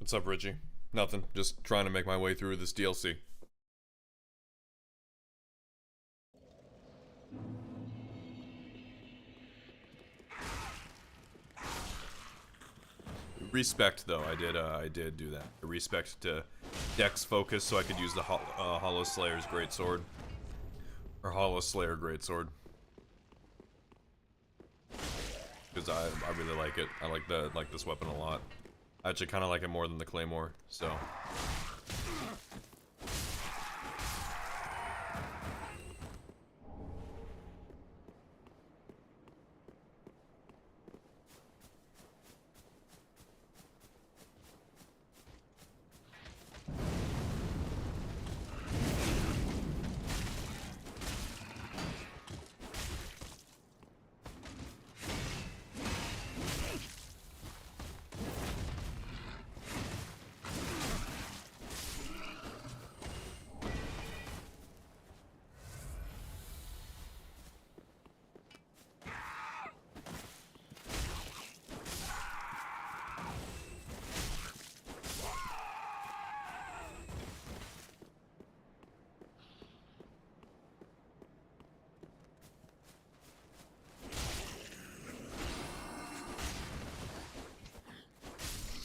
What's up, Richie? Nothing. Just trying to make my way through this DLC. Respect, though. I did do that. Respect to Dex focus, so I could use the Hollow Slayer's Greatsword. Or Hollow Slayer Greatsword. Because I really like it. I like this weapon a lot. I actually kind of like it more than the Claymore, so...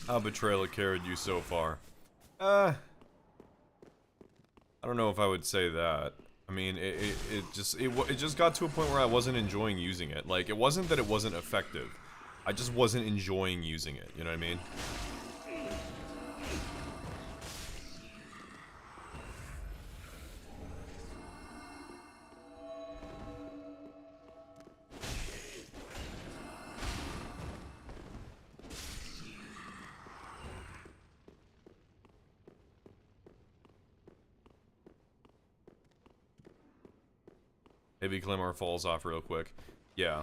How Betrayal carried you so far? I don't know if I would say that. I mean, it just got to a point where I wasn't enjoying using it. Like, it wasn't that it wasn't effective. I just wasn't enjoying using it, you know what I mean? Maybe Claymore falls off real quick. Yeah.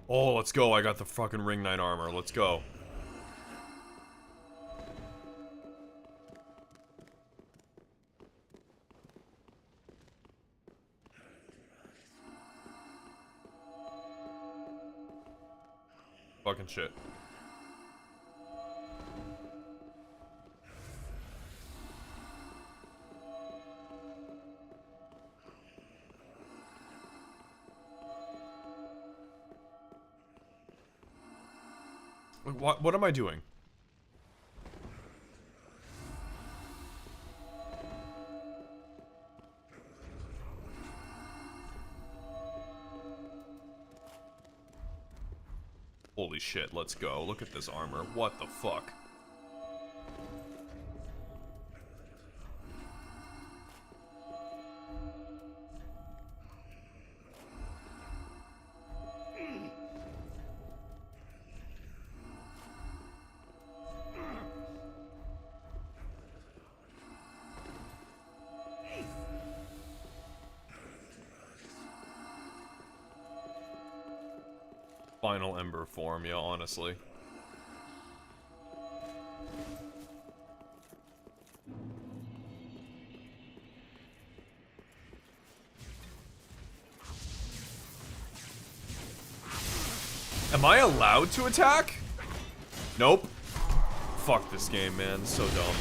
Oh, let's go. I got the fucking Ring Knight armor. Let's go. Fucking shit. What am I doing? Holy shit, let's go. Look at this armor. What the fuck? Final Ember form, yeah, honestly. Am I allowed to attack? Nope. Fuck this game, man. It's so dumb.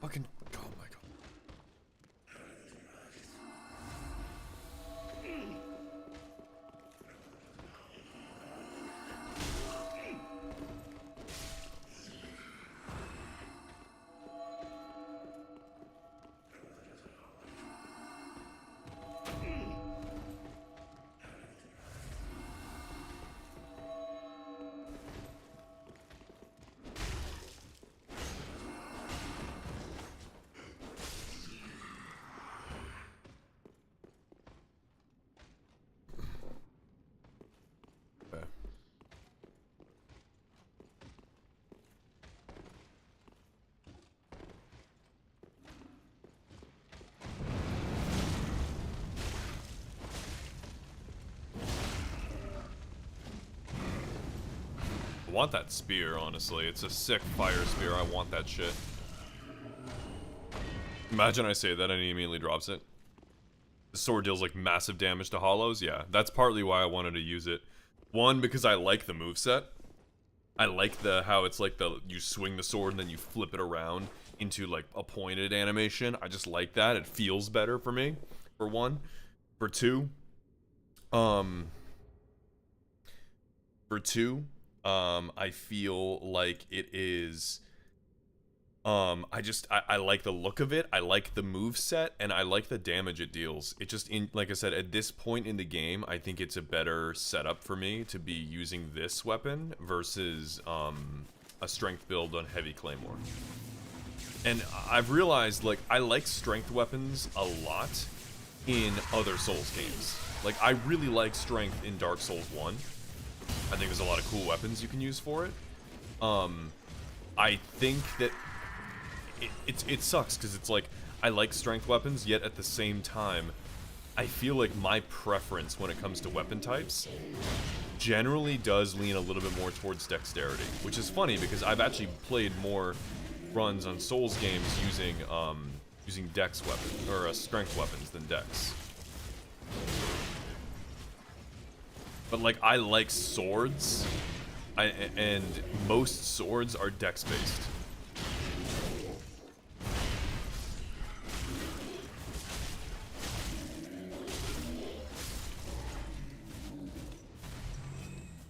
fucking... Oh my god. Okay. I want that spear, honestly. It's a sick fire spear. I want that shit. Imagine I say that and he immediately drops it. The sword deals like massive damage to hollows. Yeah, that's partly why I wanted to use it. One, because I like the moveset. I like how it's like you swing the sword and then you flip it around into like a pointed animation. I just like that. It feels better for me, for one. For two, I feel like it is, I like the look of it, I like the move set, and I like the damage it deals. It just, like I said, at this point in the game, I think it's a better setup for me to be using this weapon versus, a strength build on Heavy Claymore. And I've realized, like, I like strength weapons a lot in other Souls games. Like, I really like strength in Dark Souls 1. I think there's a lot of cool weapons you can use for it. I think that it sucks because it's like I like strength weapons, yet at the same time, I feel like my preference when it comes to weapon types generally does lean a little bit more towards dexterity, which is funny because I've actually played more runs on Souls games using dex weapons or strength weapons than dex. But like I like swords, and most swords are dex based.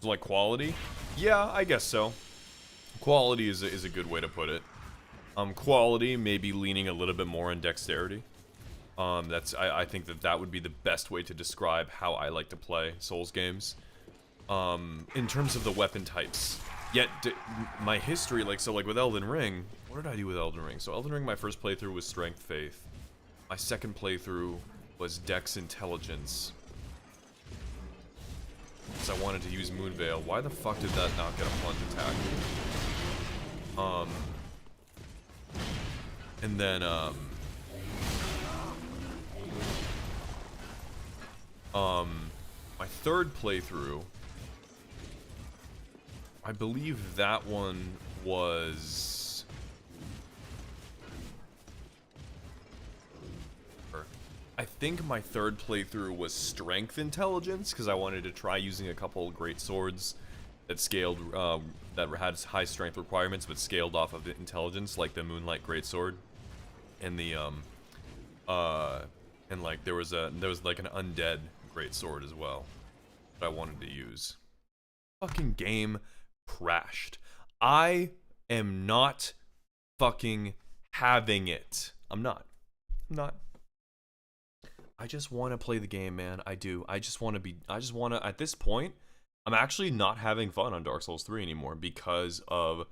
So like quality? Yeah, I guess so. Quality is a good way to put it. Quality maybe leaning a little bit more on dexterity. I think that would be the best way to describe how I like to play Souls games. In terms of the weapon types. Yet, my history, like with Elden Ring, what did I do with Elden Ring? So Elden Ring, my first playthrough was Strength Faith. My second playthrough was Dex Intelligence. Because I wanted to use Moonveil. Why the fuck did that not get a plunge attack? And then, my third playthrough, I believe that one was... I think my third playthrough was Strength Intelligence, because I wanted to try using a couple great swords that scaled, that had high strength requirements, but scaled off of intelligence, like the Moonlight Greatsword, and the, and like there was like an undead greatsword as well that I wanted to use. Fucking game crashed. I am not fucking having it. I'm not. I just want to play the game, man. I do. I just want to, at this point, I'm actually not having fun on Dark Souls 3 anymore because of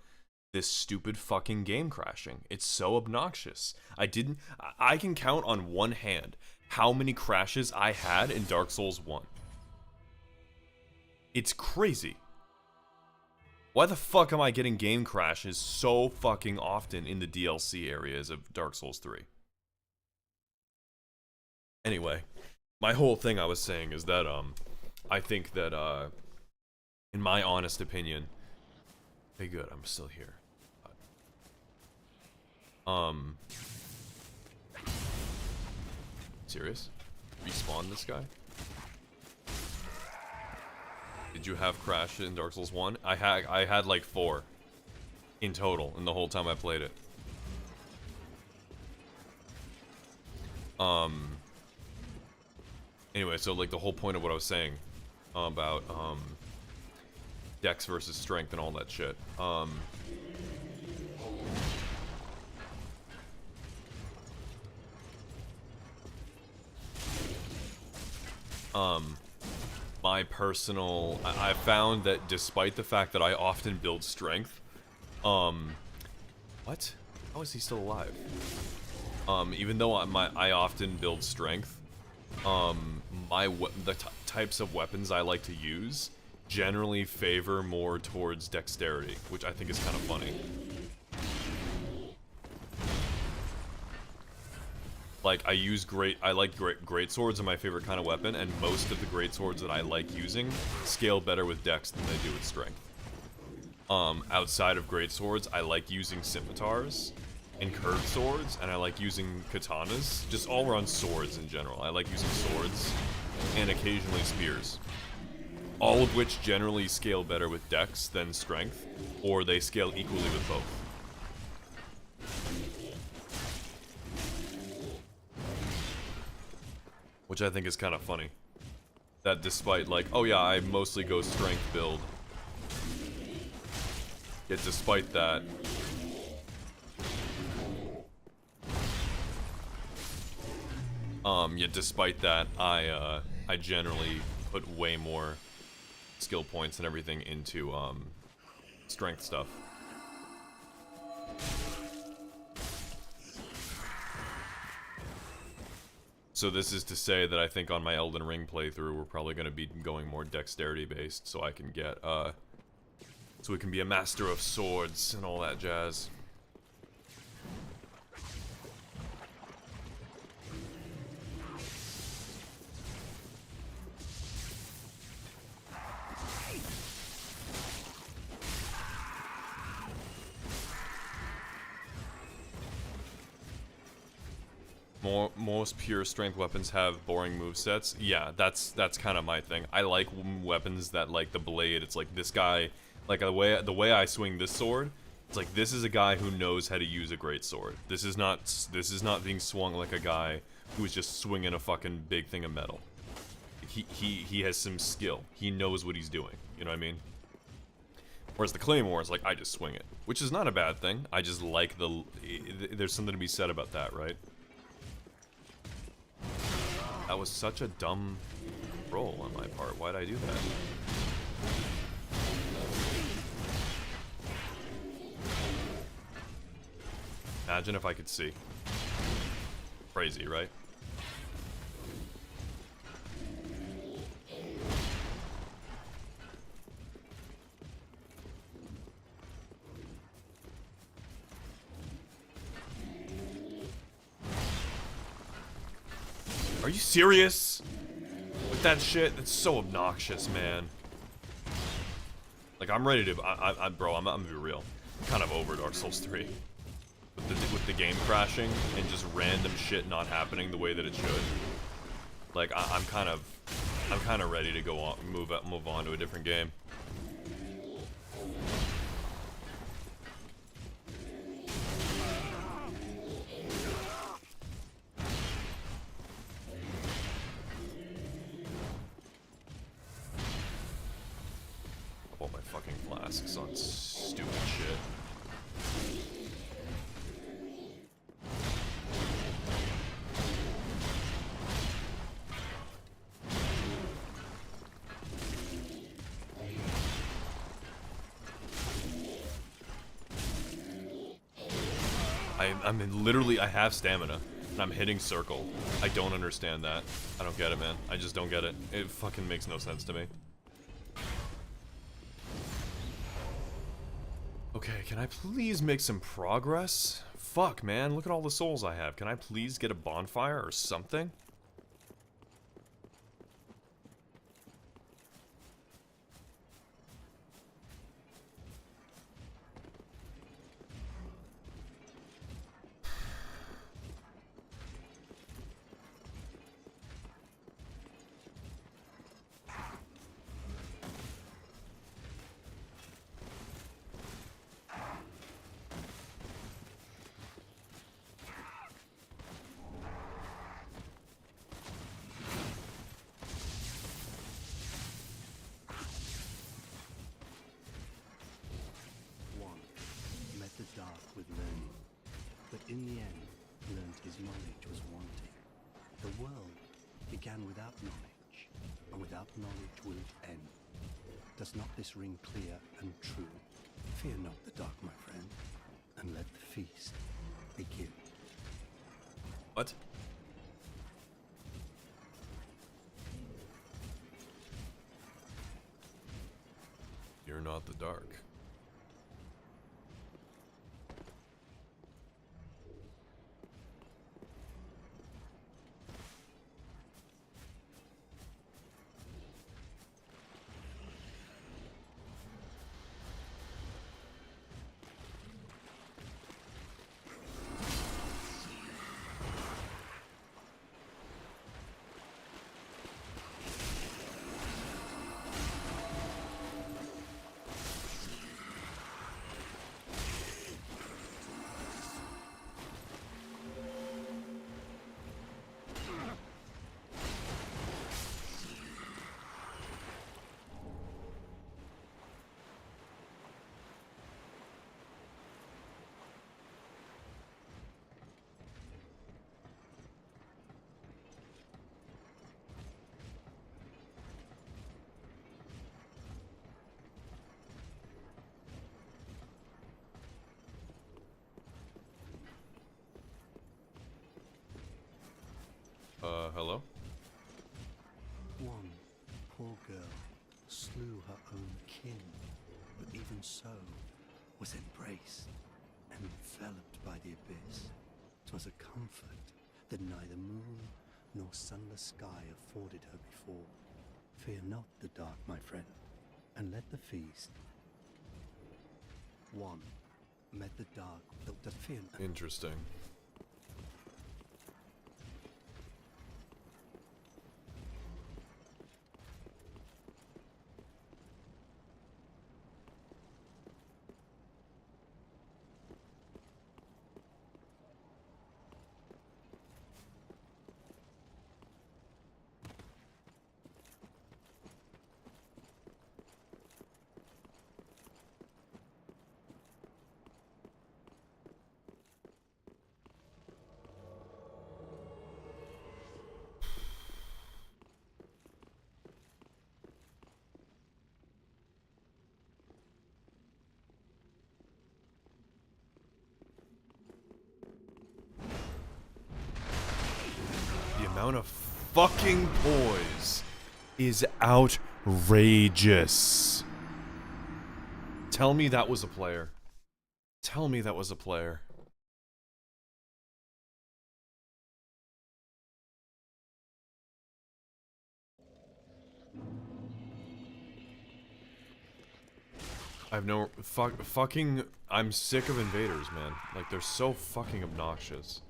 this stupid fucking game crashing. It's so obnoxious. I can count on one hand how many crashes I had in Dark Souls 1. It's crazy. Why the fuck am I getting game crashes so fucking often in the DLC areas of Dark Souls 3? Anyway, my whole thing I was saying is that, I think that, in my honest opinion... Hey, good, I'm still here. Serious? Respawn this guy? Did you have crash in Dark Souls 1? I had like 4 in total in the whole time I played it. Anyway, so like the whole point of what I was saying about dex versus strength and all that shit. My personal, I found that despite the fact that I often build strength, what? How is he still alive? Even though I often build strength, the types of weapons I like to use generally favor more towards dexterity, which I think is kind of funny. Like, I like great swords are my favorite kind of weapon, and most of the great swords that I like using scale better with dex than they do with strength. Outside of great swords, I like using scimitars and curved swords, and I like using katanas, just all around swords in general. I like using swords and occasionally spears. All of which generally scale better with dex than strength, or they scale equally with both. Which I think is kind of funny. That despite, like, oh yeah, I mostly go strength build. Yet despite that, I generally put way more skill points and everything into strength stuff. So this is to say that I think on my Elden Ring playthrough, we're probably going to be going more dexterity based, so I can get, so we can be a master of swords and all that jazz. Most pure strength weapons have boring movesets. Yeah, that's kind of my thing. I like weapons that, like the blade, it's like this guy, like the way I swing this sword, it's like this is a guy who knows how to use a great sword. This is not being swung like a guy who is just swinging a fucking big thing of metal. He has some skill. He knows what he's doing. You know what I mean? Whereas the Claymore is like, I just swing it. Which is not a bad thing. I just like there's something to be said about that, right? That was such a dumb roll on my part. Why'd I do that? Imagine if I could see. Crazy, right? Are you serious? With that shit? It's so obnoxious, man. Like, I'm ready to... bro, I'm gonna be real. I'm kind of over Dark Souls 3. With the game crashing and just random shit not happening the way that it should. Like, I'm kind of ready to go on, move on to a different game. All my fucking flasks on stupid shit. Literally, I have stamina, and I'm hitting circle. I don't understand that. I don't get it, man. I just don't get it. It fucking makes no sense to me. Okay, can I please make some progress? Fuck, man, look at all the souls I have. Can I please get a bonfire or something? The world began without knowledge, and without knowledge will it end. Does not this ring clear and true? Fear not the dark, my friend, and let the feast begin. What? You're not the dark. Hello? One poor girl slew her own kin, but even so was embraced and enveloped by the abyss. 'Twas a comfort that neither moon nor sunless sky afforded her before. Fear not the dark, my friend, and let the feast. One met the dark, the fear. Interesting. The amount of fucking poise is outrageous. Tell me that was a player. Tell me that was a player. I have no fucking. I'm sick of invaders, man. Like, they're so fucking obnoxious.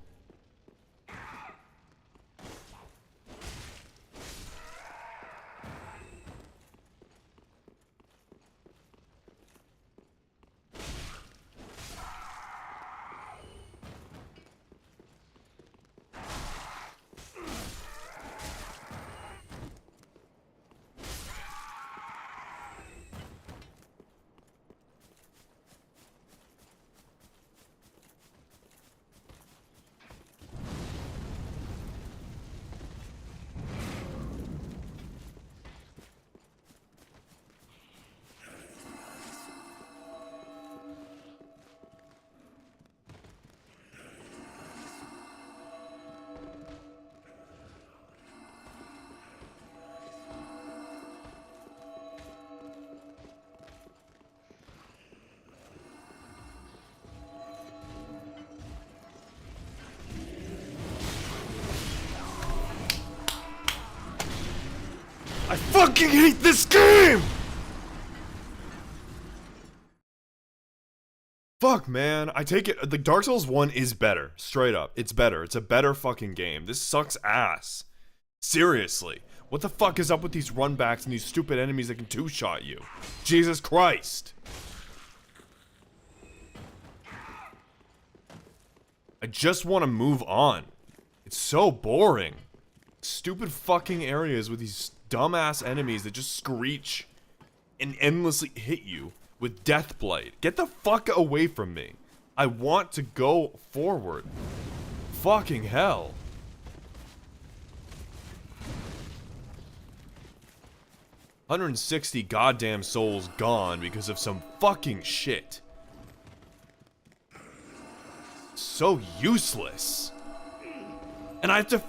I fucking hate this game! Fuck, man. I take it. The Dark Souls 1 is better. Straight up. It's better. It's a better fucking game. This sucks ass. Seriously. What the fuck is up with these runbacks and these stupid enemies that can two-shot you? Jesus Christ. I just want to move on. It's so boring. Stupid fucking areas with these dumbass enemies that just screech and endlessly hit you with Deathblight. Get the fuck away from me. I want to go forward. Fucking hell. 160 goddamn souls gone because of some fucking shit. So useless. And I have to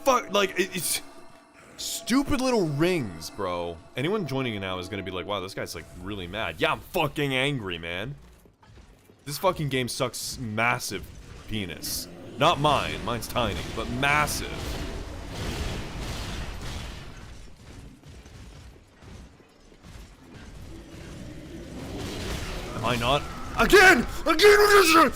it's stupid little rings, bro. Anyone joining in now is gonna be like, wow, this guy's like really mad. Yeah, I'm fucking angry, man. This fucking game sucks massive penis. Not mine, mine's tiny, but massive. Am I not? Again! Again with this shit!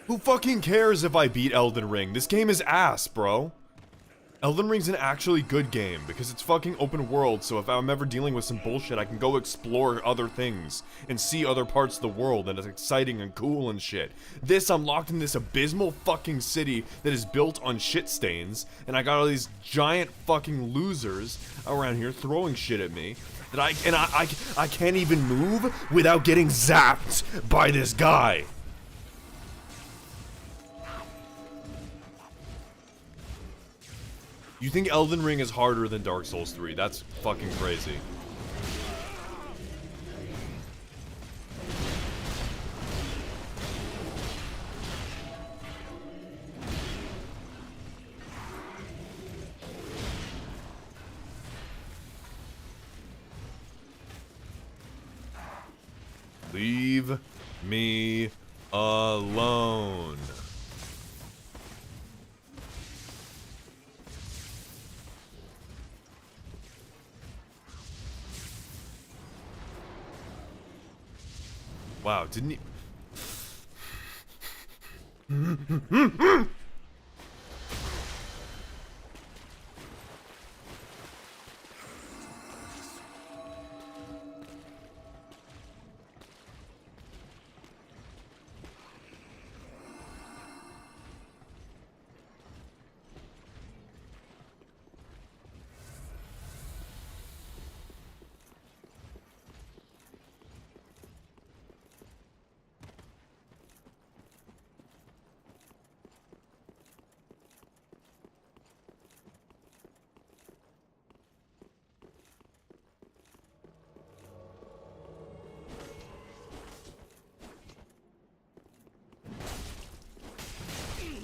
Who fucking cares if I beat Elden Ring? This game is ass, bro. Elden Ring's an actually good game because it's fucking open world, so if I'm ever dealing with some bullshit, I can go explore other things and see other parts of the world, and it's exciting and cool and shit. This, I'm locked in this abysmal fucking city that is built on shit stains, and I got all these giant fucking losers around here throwing shit at me that I can't even move without getting zapped by this guy. You think Elden Ring is harder than Dark Souls 3? That's fucking crazy. Leave me alone. Wow, didn't he?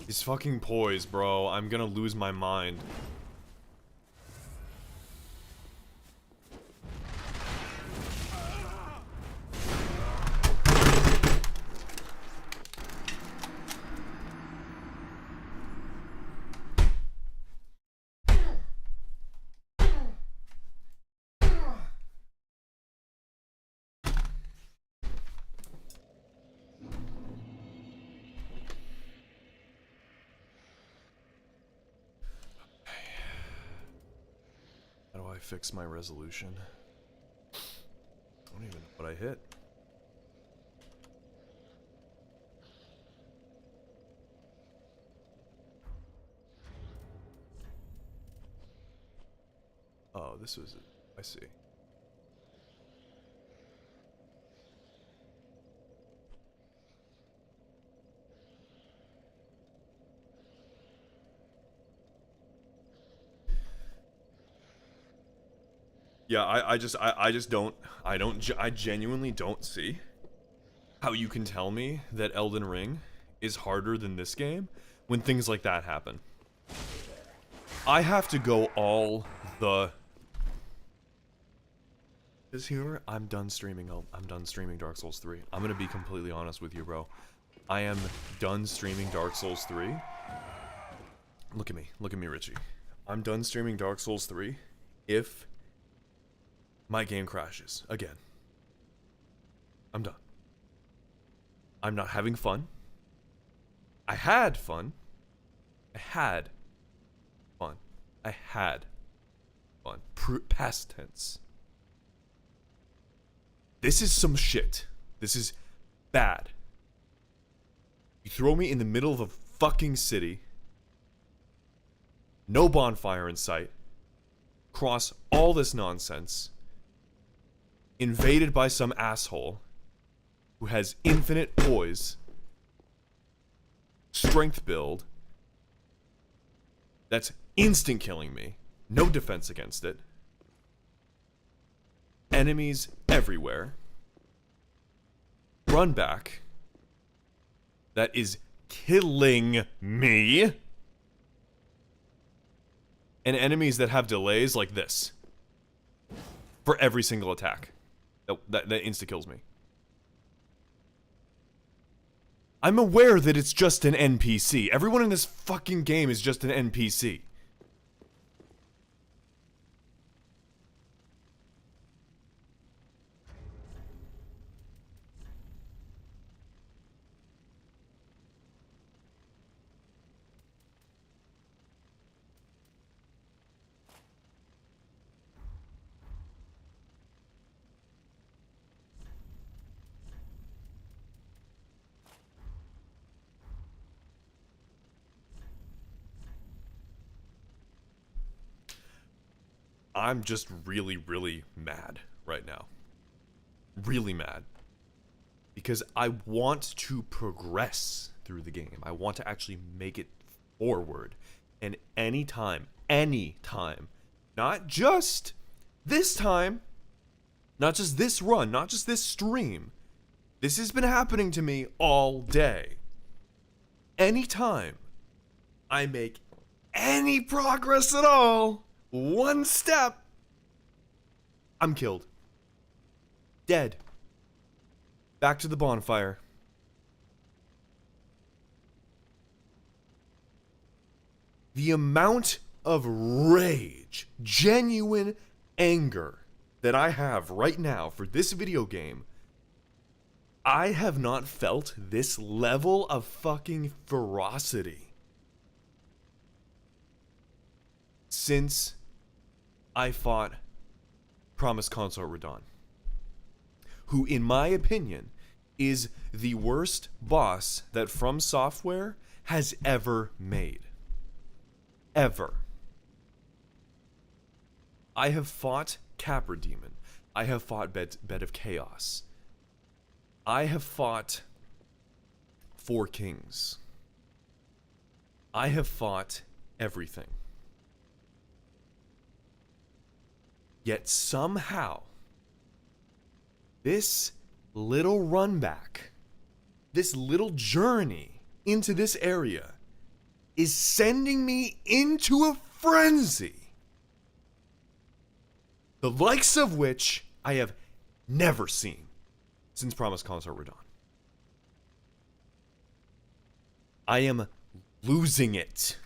His fucking poise, bro. I'm gonna lose my mind. How do I fix my resolution? I don't even know what I hit. Oh, this was it. I see. Yeah, I genuinely don't see how you can tell me that Elden Ring is harder than this game when things like that happen. I have to go all the This humor, I'm done streaming. I'm done streaming Dark Souls 3. I'm gonna be completely honest with you, bro. I am done streaming Dark Souls 3. Look at me, Richie. I'm done streaming Dark Souls 3 if my game crashes again. I'm done. I'm not having fun. I had fun. I had fun. I had fun. Past tense. This is some shit. This is bad. You throw me in the middle of a fucking city. No bonfire in sight. Cross all this nonsense. Invaded by some asshole who has infinite poise. Strength build. That's instant killing me. No defense against it. Enemies everywhere. Run back. That is killing me. And enemies that have delays like this. For every single attack. That insta-kills me. I'm aware that it's just an NPC. Everyone in this fucking game is just an NPC. I'm just really, really mad right now. Really mad. Because I want to progress through the game. I want to actually make it forward. And anytime, not just this time, not just this run, not just this stream. This has been happening to me all day. Anytime I make any progress at all, one step, I'm killed. Dead. Back to the bonfire. The amount of rage, genuine anger that I have right now for this video game, I have not felt this level of fucking ferocity since I fought Promised Consort Radahn, who, in my opinion, is the worst boss that From Software has ever made. Ever. I have fought Capra Demon. I have fought Bed of Chaos. I have fought Four Kings. I have fought everything. Yet somehow, this little run back, this little journey into this area is sending me into a frenzy, the likes of which I have never seen since Promised Consort Radahn. I am losing it.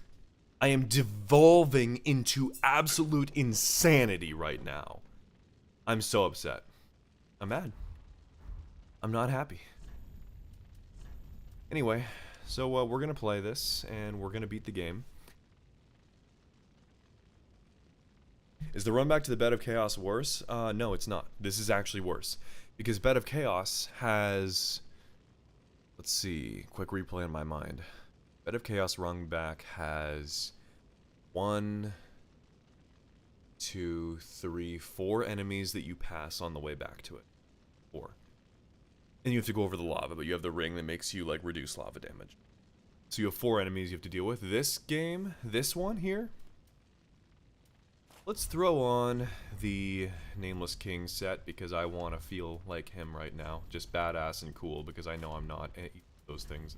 I am devolving into absolute insanity right now. I'm so upset. I'm mad. I'm not happy. Anyway, so we're gonna play this, and we're gonna beat the game. Is the run back to the Bed of Chaos worse? No, it's not. This is actually worse. Because Bed of Chaos has... Let's see. Quick replay in my mind. Bed of Chaos run back has 1, 2, 3, 4 enemies that you pass on the way back to it. 4. And you have to go over the lava, but you have the ring that makes you, like, reduce lava damage. So you have 4 enemies you have to deal with. This game, this one here, let's throw on the Nameless King set because I want to feel like him right now. Just badass and cool because I know I'm not those things.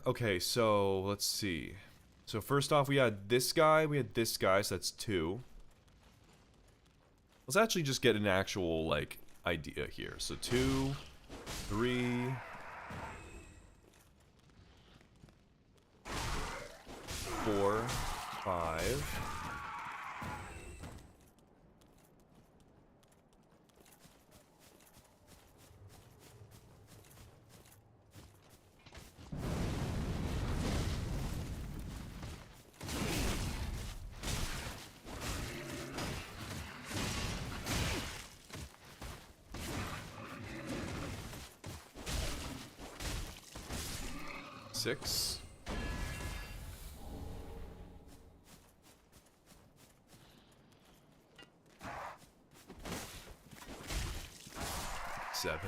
Okay, so let's see. So first off, we had this guy, so that's 2. Let's actually just get an actual, like, idea here. So 2, 3, 4, 5. Six. Seven.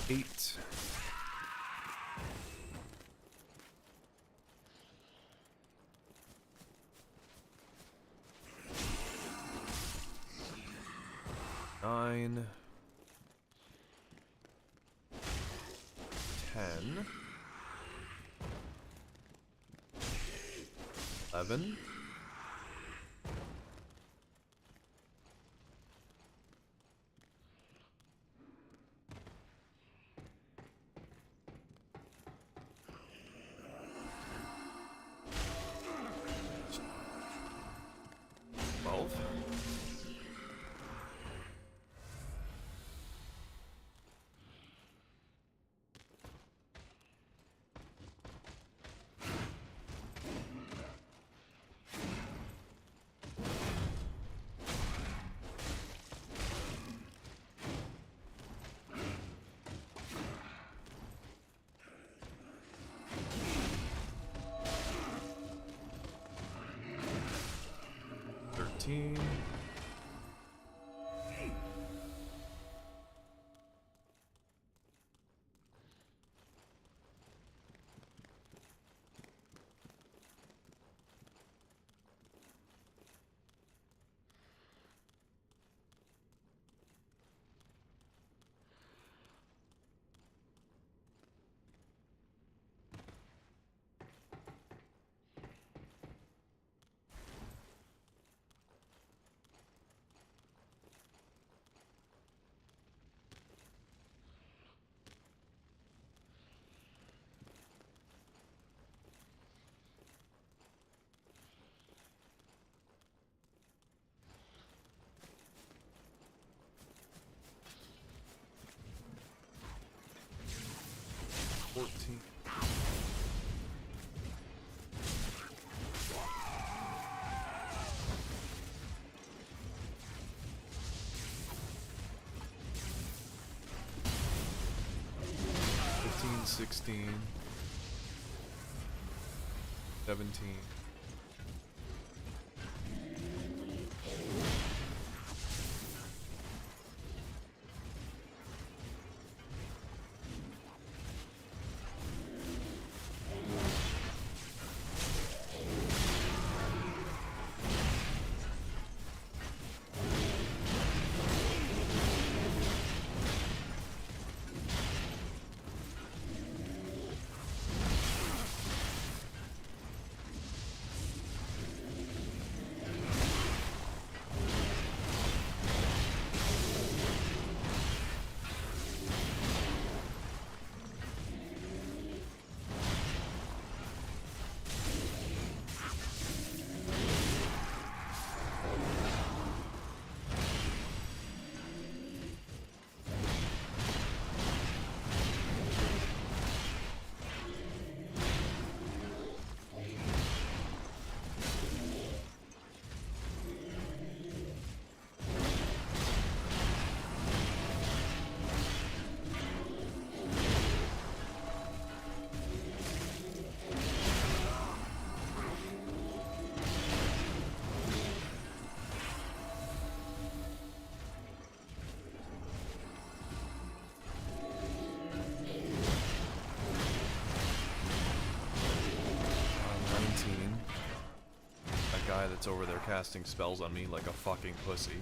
8. 9. 10. 11. 12. 13. 14. 15, 16. 17. 19. That guy that's over there casting spells on me like a fucking pussy.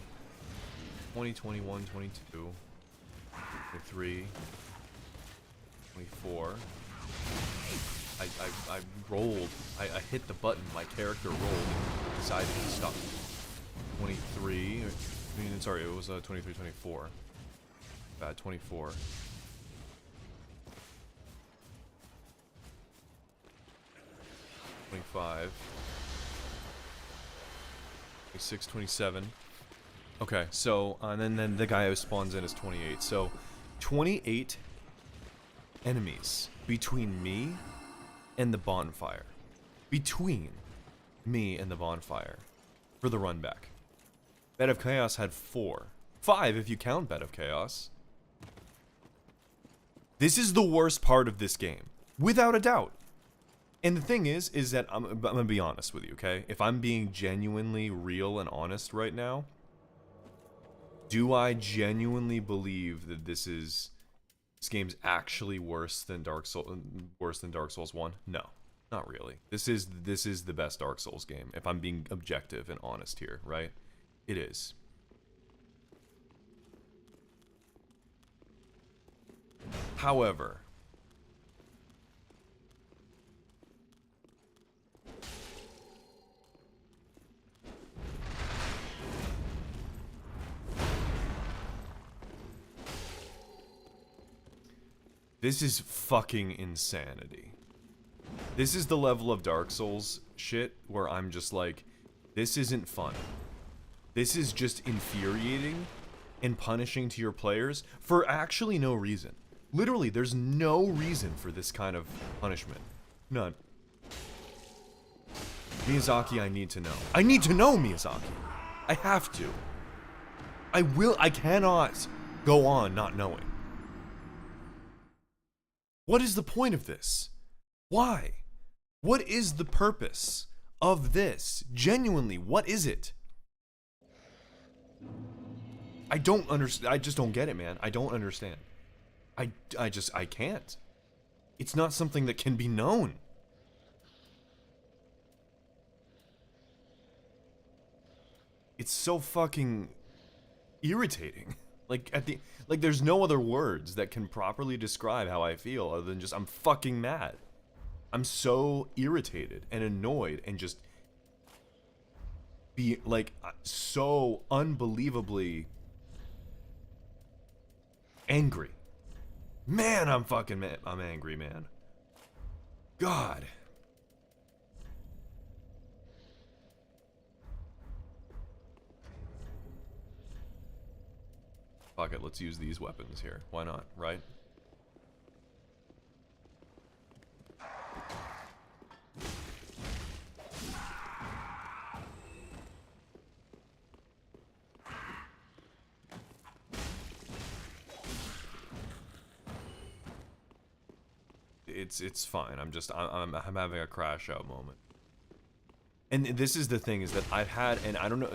20, 21, 22, 23, 24. I rolled. I hit the button. My character rolled and decided to stop. 23, I mean, sorry, it was 23, 24. Bad 24. 25. 26, 27. Okay, so, and then the guy who spawns in is 28. So, 28 enemies between me and the bonfire. Between me and the bonfire. For the run back. Bed of Chaos had 4. 5 if you count Bed of Chaos. This is the worst part of this game. Without a doubt. And the thing is that I'm gonna be honest with you, okay? If I'm being genuinely real and honest right now, do I genuinely believe that this game's actually worse than Dark Souls 1? No, not really. This is the best Dark Souls game, if I'm being objective and honest here, right? It is. However, this is fucking insanity. This is the level of Dark Souls shit where I'm just like, this isn't fun. This is just infuriating and punishing to your players for actually no reason. Literally, there's no reason for this kind of punishment. None. Miyazaki, I need to know. I need to know, Miyazaki. I have to. I cannot go on not knowing. What is the point of this? Why? What is the purpose of this? Genuinely, what is it? I don't understand. I just don't get it, man. I don't understand. I can't. It's not something that can be known. It's so fucking irritating. Like there's no other words that can properly describe how I feel other than just I'm fucking mad. I'm so irritated and annoyed and just be like so unbelievably angry. Man, I'm fucking mad. I'm angry, man. God. Fuck it, let's use these weapons here. Why not, right? It's fine. I'm having a crash out moment. And this is the thing, is that I've had, and I don't know,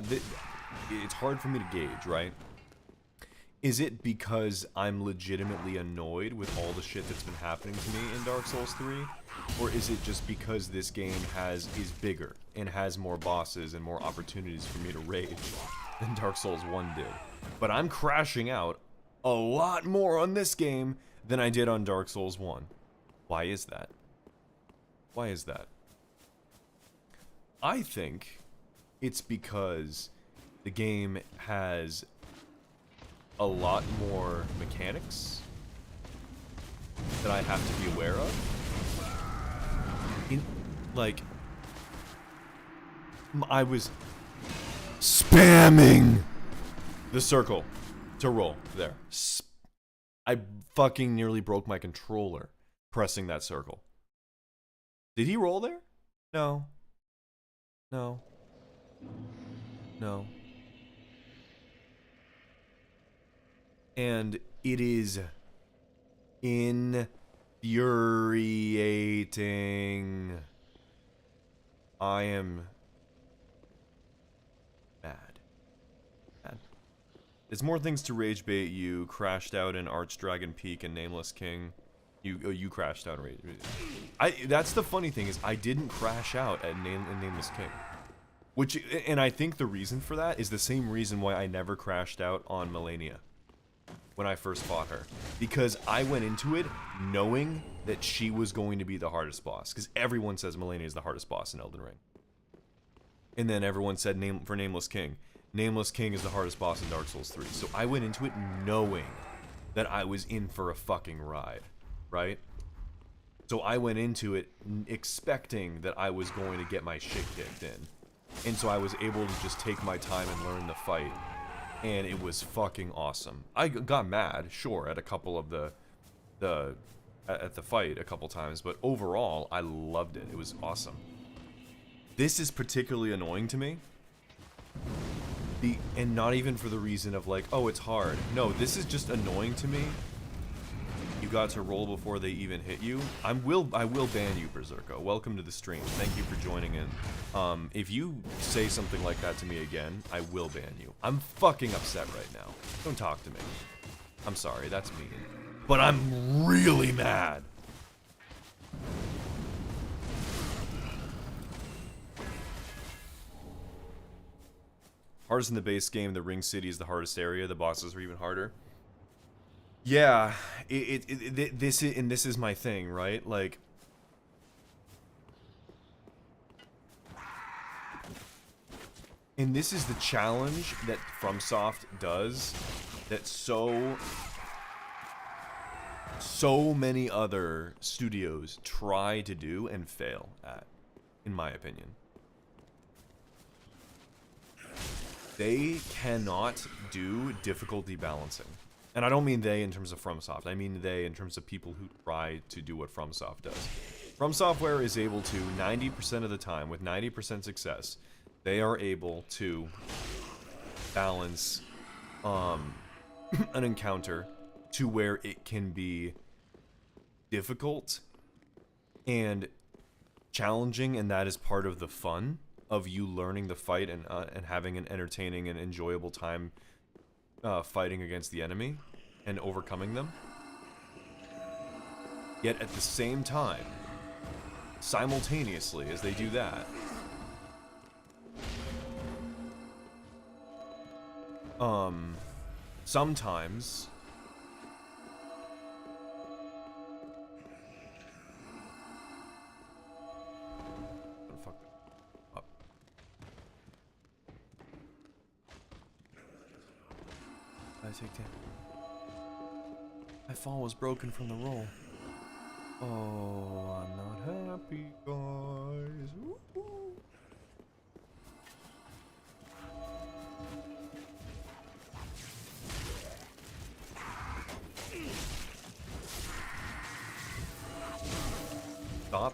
it's hard for me to gauge, right? Is it because I'm legitimately annoyed with all the shit that's been happening to me in Dark Souls 3? Or is it just because this game is bigger and has more bosses and more opportunities for me to rage than Dark Souls 1 did? But I'm crashing out a lot more on this game than I did on Dark Souls 1. Why is that? Why is that? I think it's because the game has a lot more mechanics that I have to be aware of. I was spamming the circle to roll there. I fucking nearly broke my controller pressing that circle. Did he roll there? No. No. No. And it is infuriating. I am mad. There's more things to rage bait. You crashed out in Archdragon Peak and Nameless King. You crashed out in Rage. That's the funny thing, is I didn't crash out at Nameless King. And I think the reason for that is the same reason why I never crashed out on Malenia when I first fought her. Because I went into it knowing that she was going to be the hardest boss. Because everyone says Malenia is the hardest boss in Elden Ring. And then everyone said for Nameless King. Nameless King is the hardest boss in Dark Souls 3. So I went into it knowing that I was in for a fucking ride, right? So I went into it expecting that I was going to get my shit kicked in. And so I was able to just take my time and learn the fight. And it was fucking awesome. I got mad, sure, at a couple of at the fight a couple times, but overall, I loved it. It was awesome. This is particularly annoying to me. And not even for the reason of like, oh, it's hard. No, this is just annoying to me. You got to roll before they even hit you. I will ban you, Berserko. Welcome to the stream. Thank you for joining in. If you say something like that to me again, I will ban you. I'm fucking upset right now. Don't talk to me. I'm sorry, that's mean. But I'm really mad. Hardest in the base game, the Ring City is the hardest area. The bosses are even harder. Yeah, this is my thing, right? Like, and this is the challenge that FromSoft does that so many other studios try to do and fail at, in my opinion. They cannot do difficulty balancing. And I don't mean they in terms of FromSoft. I mean they in terms of people who try to do what FromSoft does. From Software is able to, 90% of the time, with 90% success, they are able to balance an encounter to where it can be difficult and challenging, and that is part of the fun of you learning the fight and having an entertaining and enjoyable time fighting against the enemy and overcoming them. Yet at the same time, simultaneously as they do that, sometimes fuck that up. I take 10. My fall was broken from the roll. Oh, I'm not happy, guys. Woo-hoo. Stop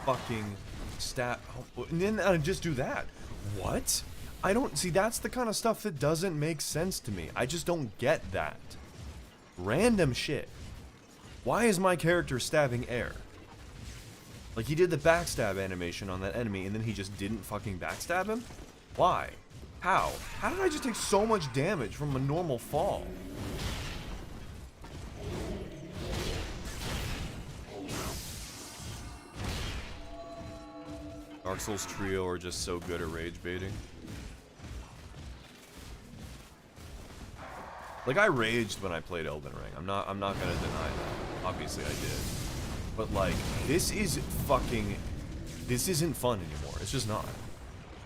fucking stat. And then I just do that. What? I don't see. That's the kind of stuff that doesn't make sense to me. I just don't get that. Random shit. Why is my character stabbing air? Like, he did the backstab animation on that enemy and then he just didn't fucking backstab him? Why? How? How did I just take so much damage from a normal fall? Dark Souls Trio are just so good at rage baiting. Like, I raged when I played Elden Ring. I'm not gonna deny that. Obviously I did. But like, this isn't fun anymore. It's just not.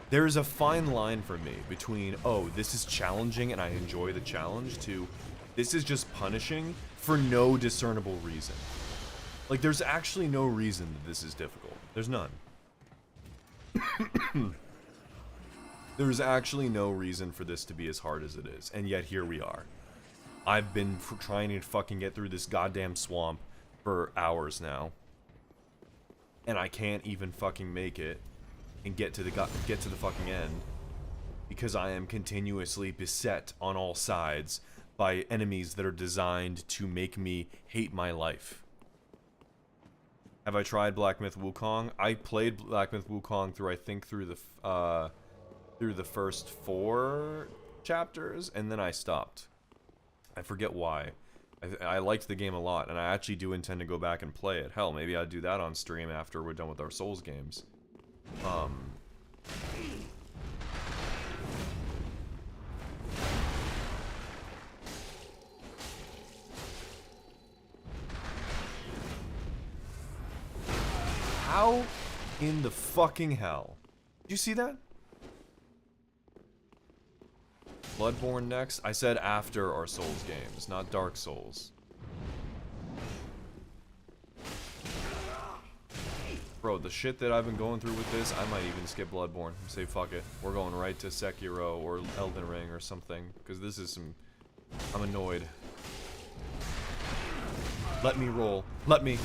There is a fine line for me between, oh, this is challenging and I enjoy the challenge, to this is just punishing for no discernible reason. Like, there's actually no reason that this is difficult. There's none. There's actually no reason for this to be as hard as it is, and yet here we are. I've been trying to fucking get through this goddamn swamp for hours now, and I can't even fucking make it and get to the fucking end because I am continuously beset on all sides by enemies that are designed to make me hate my life. Have I tried Black Myth Wukong? I played Black Myth Wukong through, I think, through the first 4 chapters, and then I stopped. I forget why. I liked the game a lot, and I actually do intend to go back and play it. Hell, maybe I'll do that on stream after we're done with our Souls games. How in the fucking hell? Did you see that? Bloodborne next? I said after our Souls games, not Dark Souls. Bro, the shit that I've been going through with this, I might even skip Bloodborne. Say fuck it. We're going right to Sekiro or Elden Ring or something. Because this is some... I'm annoyed. Let me roll. Let me...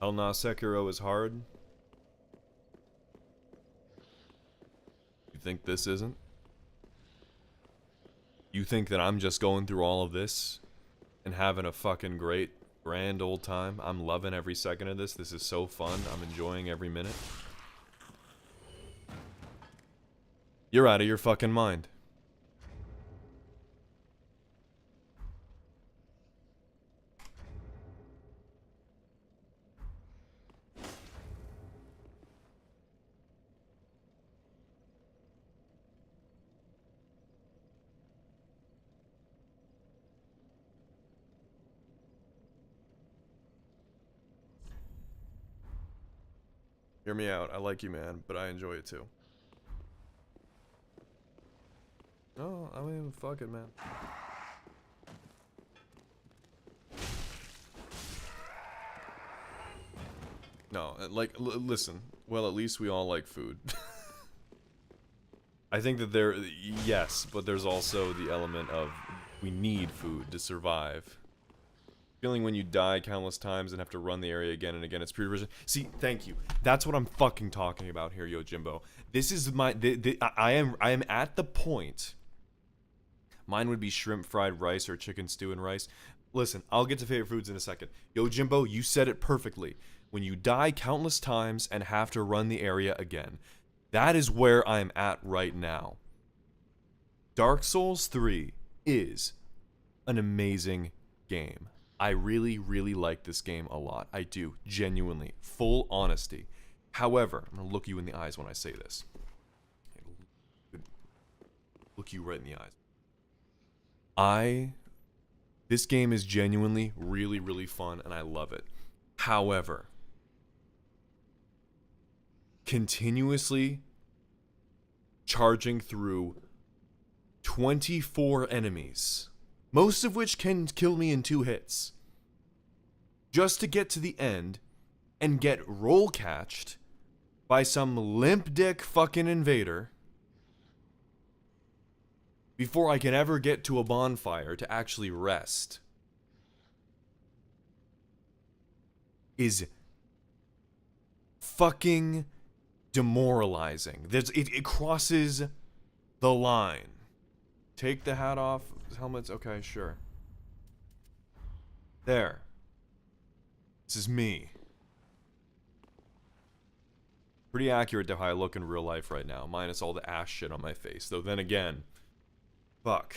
Hell nah, Sekiro is hard. You think this isn't? You think that I'm just going through all of this and having a fucking great, grand old time? I'm loving every second of this. This is so fun. I'm enjoying every minute. You're out of your fucking mind. Hear me out. I like you, man, but I enjoy it too. No, I mean, fuck it, man. No, like, listen. Well, at least we all like food. I think that yes, but there's also the element of we need food to survive. Feeling when you die countless times and have to run the area again and again, it's pure diversion. See, thank you. That's what I'm fucking talking about here, Yojimbo. This is my, I am at the point. Mine would be shrimp fried rice or chicken stew and rice. Listen, I'll get to favorite foods in a second. Yojimbo, you said it perfectly. When you die countless times and have to run the area again. That is where I'm at right now. Dark Souls 3 is an amazing game. I really, really like this game a lot. I do, genuinely, full honesty. However, I'm gonna look you in the eyes when I say this. Look you right in the eyes. This game is genuinely really, really fun, and I love it. However, continuously charging through 24 enemies, most of which can kill me in 2 hits, just to get to the end and get roll catched by some limp dick fucking invader before I can ever get to a bonfire to actually rest is fucking demoralizing. It crosses the line. Take the hat off. Helmets, okay, sure. There. This is me. Pretty accurate to how I look in real life right now, minus all the ass shit on my face. Though then again, fuck.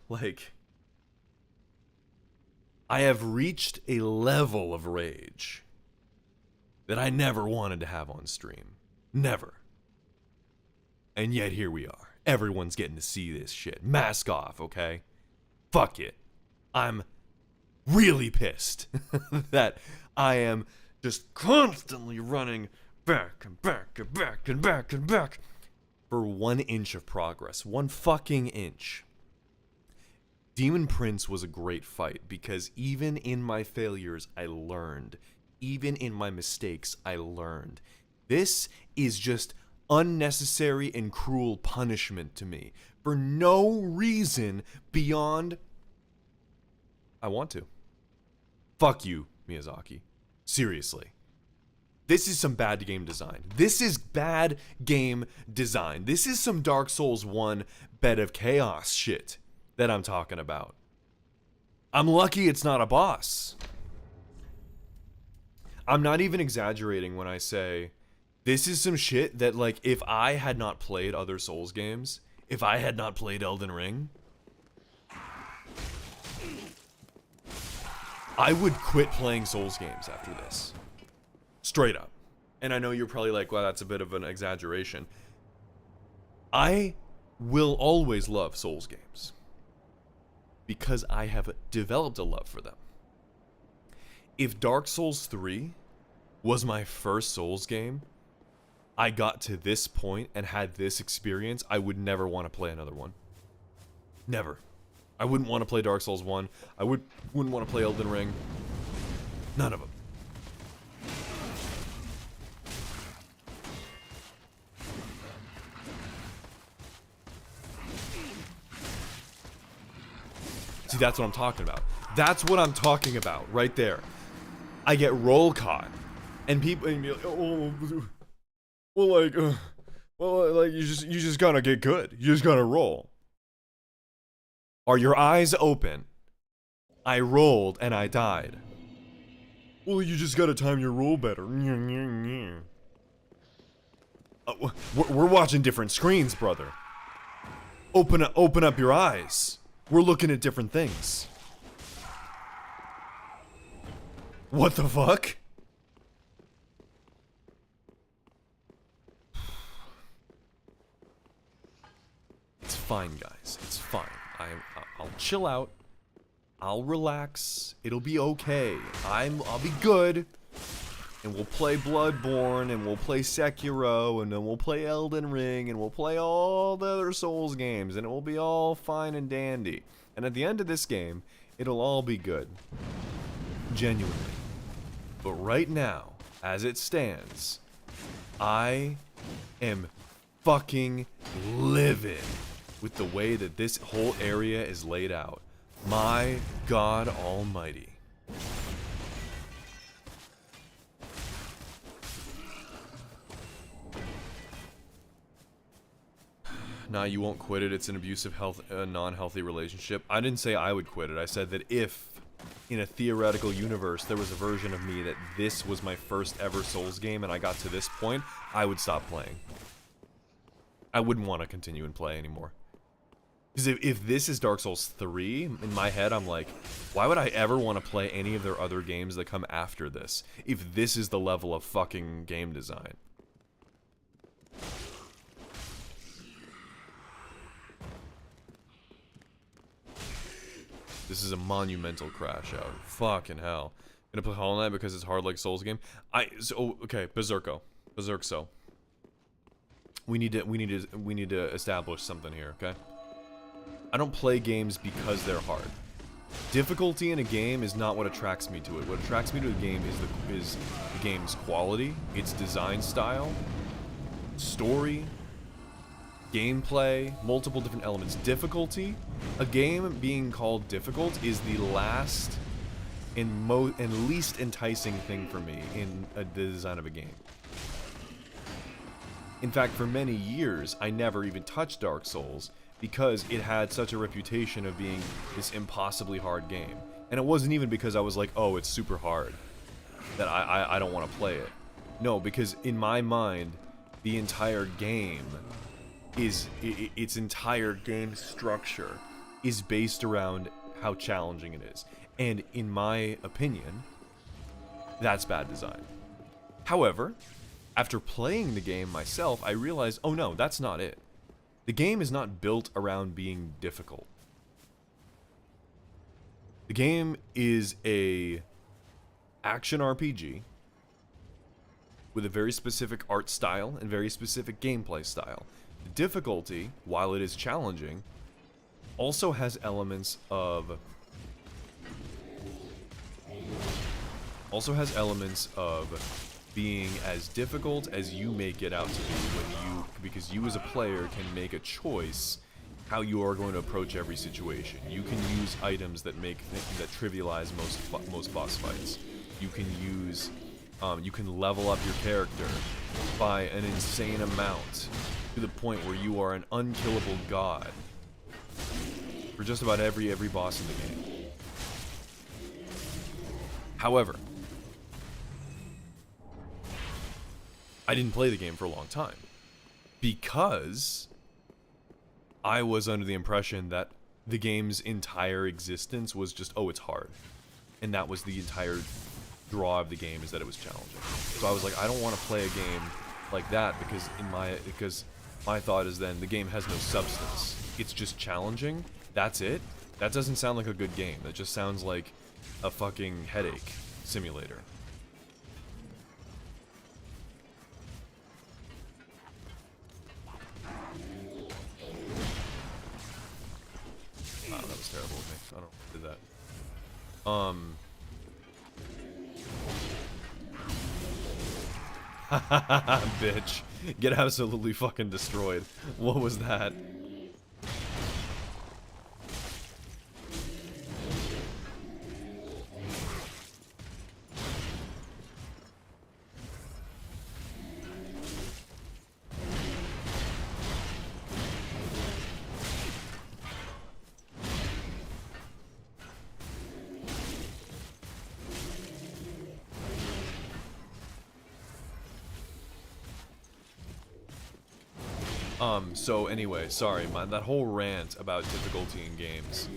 Like, I have reached a level of rage that I never wanted to have on stream. Never. And yet here we are. Everyone's getting to see this shit. Mask off, okay? Fuck it. I'm really pissed that I am just constantly running back and back and back and back and back for 1 inch of progress. 1 fucking inch. Demon Prince was a great fight because even in my failures, I learned. Even in my mistakes, I learned. This is just unnecessary and cruel punishment to me for no reason beyond I want to. Fuck you, Miyazaki. Seriously. This is some bad game design. This is bad game design. This is some Dark Souls 1 Bed of Chaos shit that I'm talking about. I'm lucky it's not a boss. I'm not even exaggerating when I say this is some shit that, like, if I had not played other Souls games, if I had not played Elden Ring, I would quit playing Souls games after this. Straight up. And I know you're probably like, well, that's a bit of an exaggeration. I will always love Souls games because I have developed a love for them. If Dark Souls 3 was my first Souls game, I got to this point and had this experience, I would never want to play another one. Never. I wouldn't want to play Dark Souls 1. I wouldn't want to play Elden Ring. None of them. See, that's what I'm talking about. That's what I'm talking about right there. I get roll caught, and people and be like, "Oh, well, like you just gotta get good. You just gotta roll." Are your eyes open? I rolled and I died. Well, you just gotta time your roll better. We're watching different screens, brother. Open up your eyes. We're looking at different things. What the fuck? It's fine, guys. It's fine. I'll chill out. I'll relax. It'll be okay. I'll be good. And we'll play Bloodborne, and we'll play Sekiro, and then we'll play Elden Ring, and we'll play all the other Souls games, and it will be all fine and dandy. And at the end of this game, it'll all be good. Genuinely. But right now, as it stands, I am fucking livid with the way that this whole area is laid out. My God Almighty. Nah, you won't quit it. It's an abusive, non-healthy relationship. I didn't say I would quit it. I said that if, in a theoretical universe, there was a version of me that this was my first ever Souls game and I got to this point, I would stop playing. I wouldn't want to continue and play anymore. Because if this is Dark Souls 3, in my head, I'm like, why would I ever want to play any of their other games that come after this, if this is the level of fucking game design? This is a monumental crash out. Fucking hell. Gonna play Hollow Knight because it's hard like Souls game. Okay, Berserko. Berserkso. We need to establish something here, okay? I don't play games because they're hard. Difficulty in a game is not what attracts me to it. What attracts me to a game is the game's quality, its design style, story, gameplay, multiple different elements. Difficulty, a game being called difficult is the last and least enticing thing for me in the design of a game. In fact, for many years, I never even touched Dark Souls because it had such a reputation of being this impossibly hard game. And it wasn't even because I was like, oh, it's super hard, that I don't want to play it. No, because in my mind, the entire game its entire game structure is based around how challenging it is. And in my opinion, that's bad design. However, after playing the game myself, I realized, oh no, that's not it. The game is not built around being difficult. The game is a action RPG with a very specific art style and very specific gameplay style. The difficulty, while it is challenging, also has elements of being as difficult as you make it out to be because you as a player can make a choice how you are going to approach every situation. You can use items that trivialize most boss fights. You can use you can level up your character by an insane amount to the point where you are an unkillable god for just about every boss in the game. However, I didn't play the game for a long time because I was under the impression that the game's entire existence was just, oh, it's hard. And that was the entire draw of the game, is that it was challenging. So I was like, I don't want to play a game like that because my thought is then the game has no substance. It's just challenging. That's it. That doesn't sound like a good game. That just sounds like a fucking headache simulator. Wow, that was terrible of me. I don't know who did that. Bitch. Get absolutely fucking destroyed. What was that? So anyway, sorry, that whole rant about difficulty in games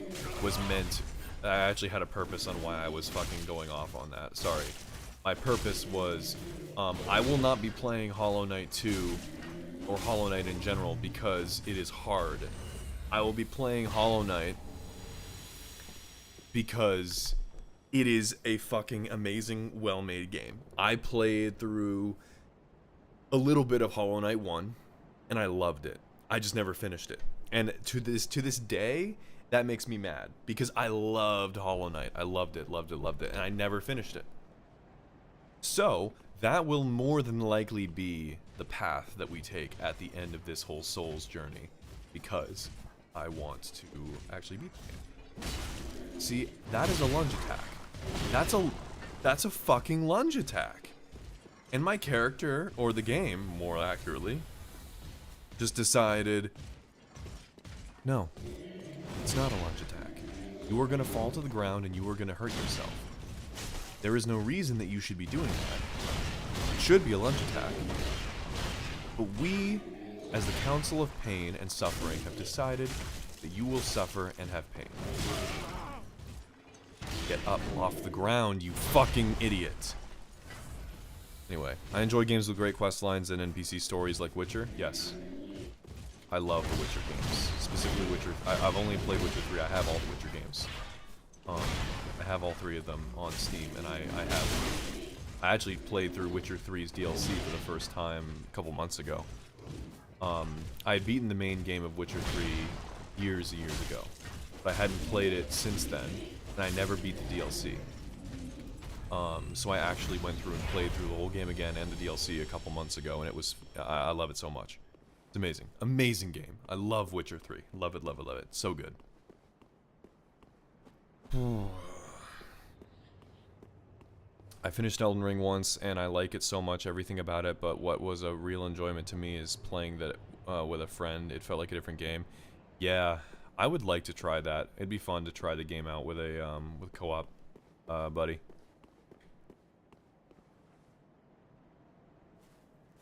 was meant, I actually had a purpose on why I was fucking going off on that, sorry. My purpose was, I will not be playing Hollow Knight 2, or Hollow Knight in general, because it is hard. I will be playing Hollow Knight because it is a fucking amazing, well-made game. I played through a little bit of Hollow Knight 1, and I loved it. I just never finished it. And to this day, that makes me mad because I loved Hollow Knight. I loved it, and I never finished it. So, that will more than likely be the path that we take at the end of this whole Souls journey because I want to actually beat the game. See, that is a lunge attack. That's a fucking lunge attack. And my character, or the game, more accurately, just decided, no, it's not a lunge attack. You are going to fall to the ground and you are going to hurt yourself. There is no reason that you should be doing that. It should be a lunge attack. But we, as the Council of Pain and Suffering, have decided that you will suffer and have pain. Get up off the ground, you fucking idiot. Anyway, I enjoy games with great quest lines and NPC stories like Witcher. Yes. I love the Witcher games. Specifically Witcher. I've only played Witcher 3. I have all the Witcher games. I have all 3 of them on Steam, and I actually played through Witcher 3's DLC for the first time a couple months ago. I had beaten the main game of Witcher 3 years and years ago, but I hadn't played it since then, and I never beat the DLC. So I actually went through and played through the whole game again and the DLC a couple months ago, and it was, I love it so much. It's amazing. Amazing game. I love Witcher 3. Love it, love it, love it. So good. I finished Elden Ring once, and I like it so much, everything about it, but what was a real enjoyment to me is playing that with a friend. It felt like a different game. Yeah, I would like to try that. It'd be fun to try the game out with a with co-op buddy.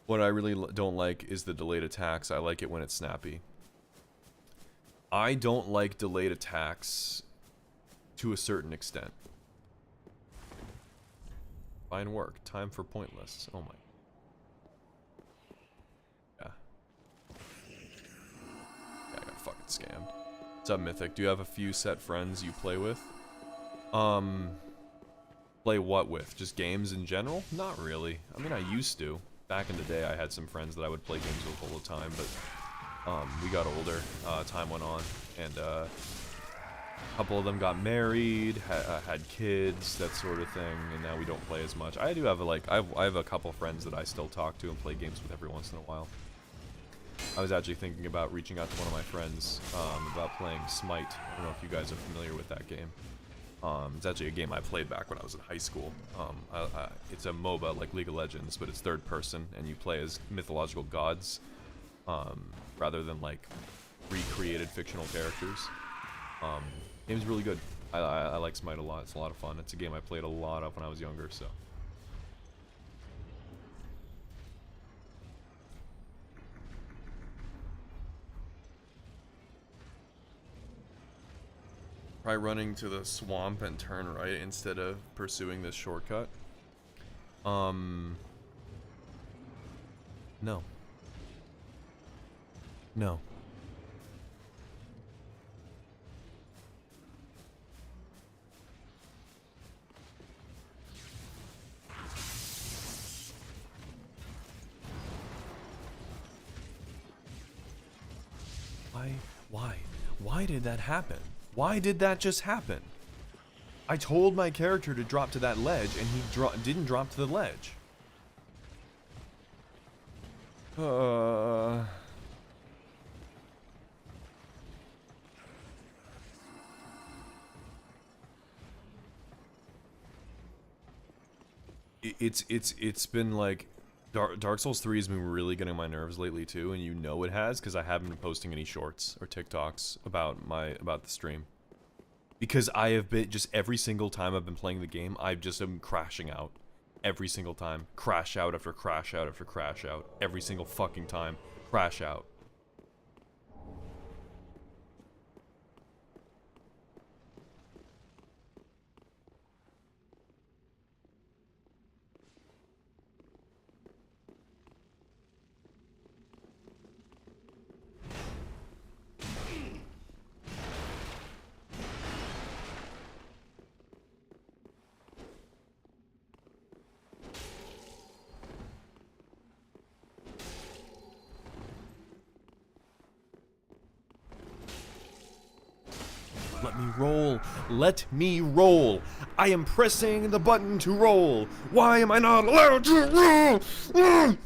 What I really don't like is the delayed attacks. I like it when it's snappy. I don't like delayed attacks to a certain extent. Fine work. Time for pointless. Oh my. Yeah. Yeah, I got fucking scammed. What's up, Mythic? Do you have a few set friends you play with? Play what with? Just games in general? Not really. I mean, I used to. Back in the day, I had some friends that I would play games with all the time, but we got older, time went on, and a couple of them got married, had kids, that sort of thing, and now we don't play as much. I do have I have a couple friends that I still talk to and play games with every once in a while. I was actually thinking about reaching out to one of my friends about playing Smite. I don't know if you guys are familiar with that game. It's actually a game I played back when I was in high school. It's a MOBA like League of Legends, but it's third person, and you play as mythological gods, rather than like recreated fictional characters. Game's really good. I like Smite a lot. It's a lot of fun. It's a game I played a lot of when I was younger, so. Try running to the swamp and turn right instead of pursuing this shortcut. No. No. Why did that happen? Why did that just happen? I told my character to drop to that ledge, and he didn't drop to the ledge. It's been like Dark Souls 3 has been really getting my nerves lately too, and you know it has because I haven't been posting any shorts or TikToks about the stream. Because I have been, just every single time I've been playing the game, I've just been crashing out. Every single time. Crash out after crash out after crash out. Every single fucking time. Crash out. Let me roll. Let me roll. I am pressing the button to roll. Why am I not allowed to roll?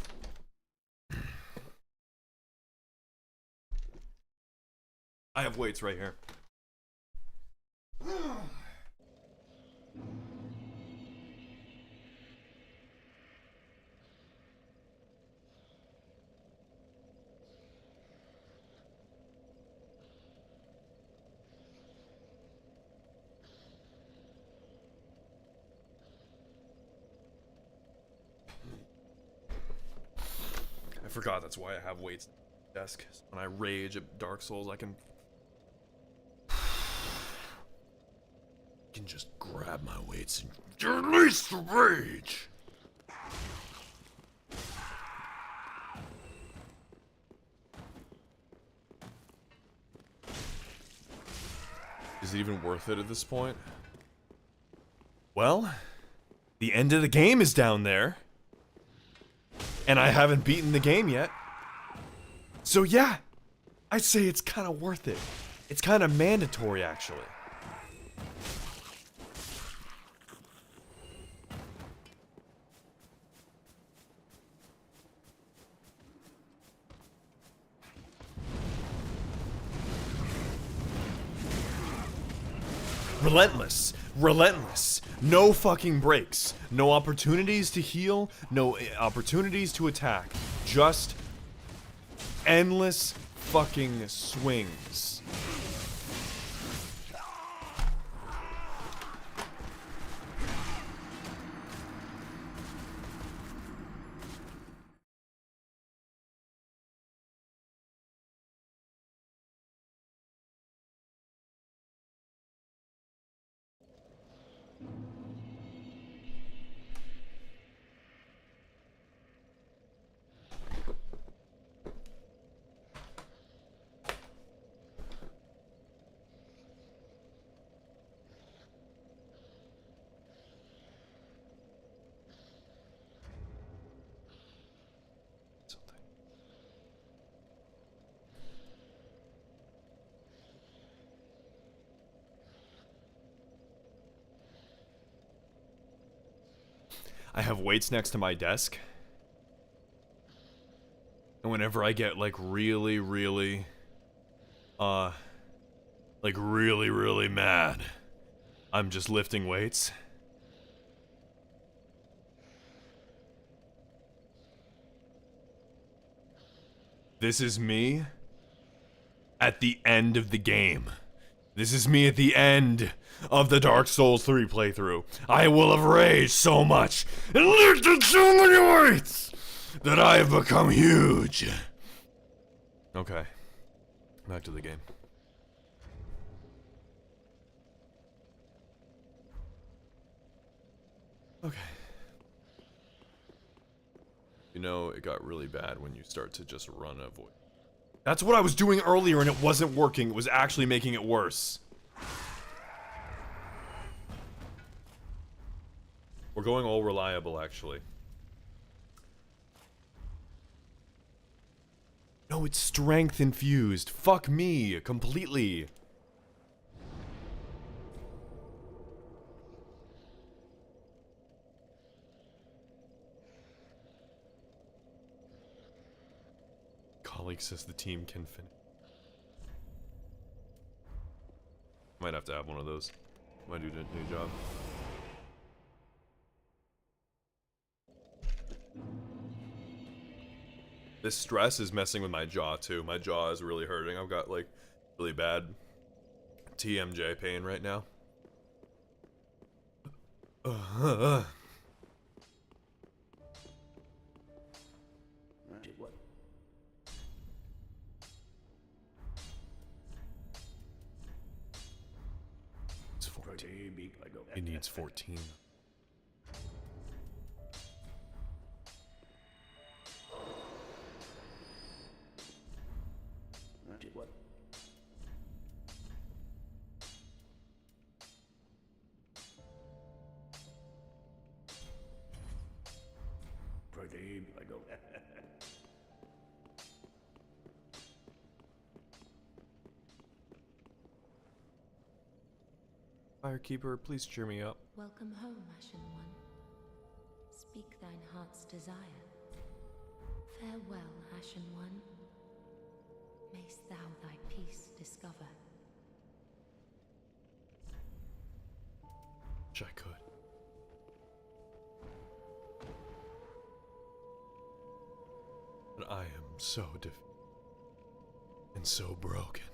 I have weights right here. I forgot that's why I have weights at the desk. When I rage at Dark Souls, I can just grab my weights and release the rage. Is it even worth it at this point? Well, the end of the game is down there. And I haven't beaten the game yet. So yeah, I'd say it's kind of worth it. It's kind of mandatory, actually. Relentless. Relentless. No fucking breaks. No opportunities to heal. No opportunities to attack. Just endless fucking swings. I have weights next to my desk. And whenever I get like really mad, I'm just lifting weights. This is me at the end of the game. This is me at the end of the Dark Souls 3 playthrough. I will have raged so much and lifted so many weights that I have become huge. Okay. Back to the game. Okay. You know, it got really bad when you start to just run a void. That's what I was doing earlier and it wasn't working. It was actually making it worse. We're going all reliable, actually. No, it's strength infused. Fuck me, completely. Colleague says the team can finish. Might have to have one of those. Might do a new job. This stress is messing with my jaw too. My jaw is really hurting. I've got like really bad TMJ pain right now. It's 14. It needs 14. Firekeeper, please cheer me up. Welcome home, Ashen One. Speak thine heart's desire. Farewell, Ashen One. Mayst thou thy peace discover. Wish I could. But I am so defeated and so broken.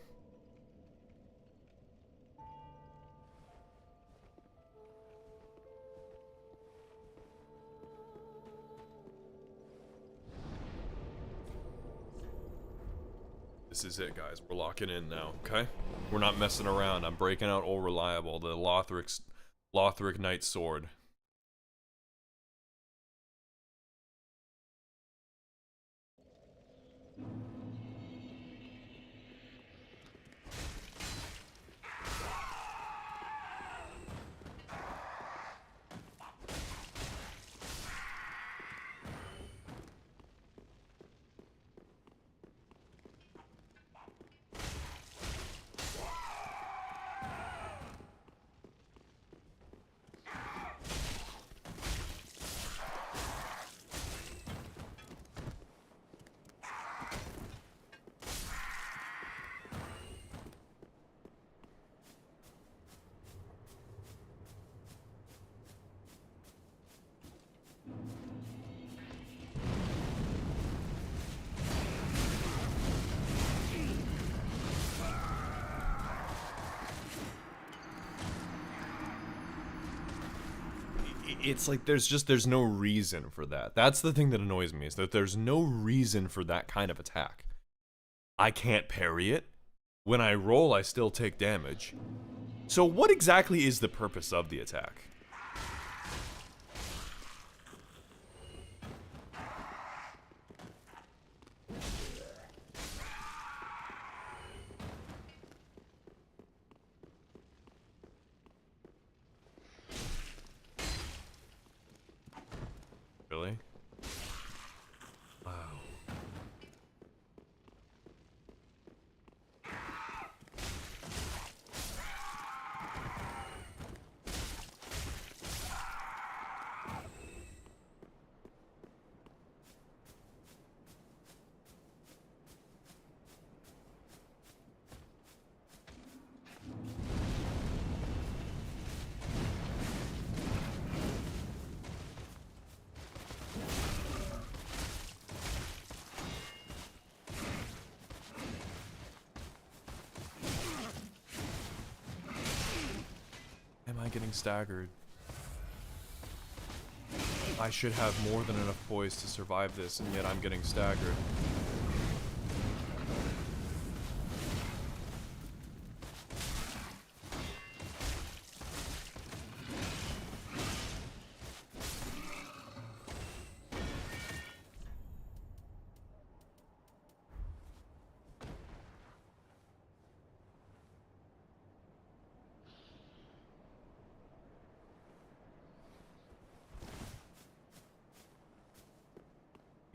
This is it, guys. We're locking in now, okay? We're not messing around. I'm breaking out All Reliable, the Lothric Knight Sword. It's like there's no reason for that. That's the thing that annoys me, is that there's no reason for that kind of attack. I can't parry it. When I roll, I still take damage. So what exactly is the purpose of the attack? Really? Wow. Am I getting staggered? I should have more than enough poise to survive this, and yet I'm getting staggered.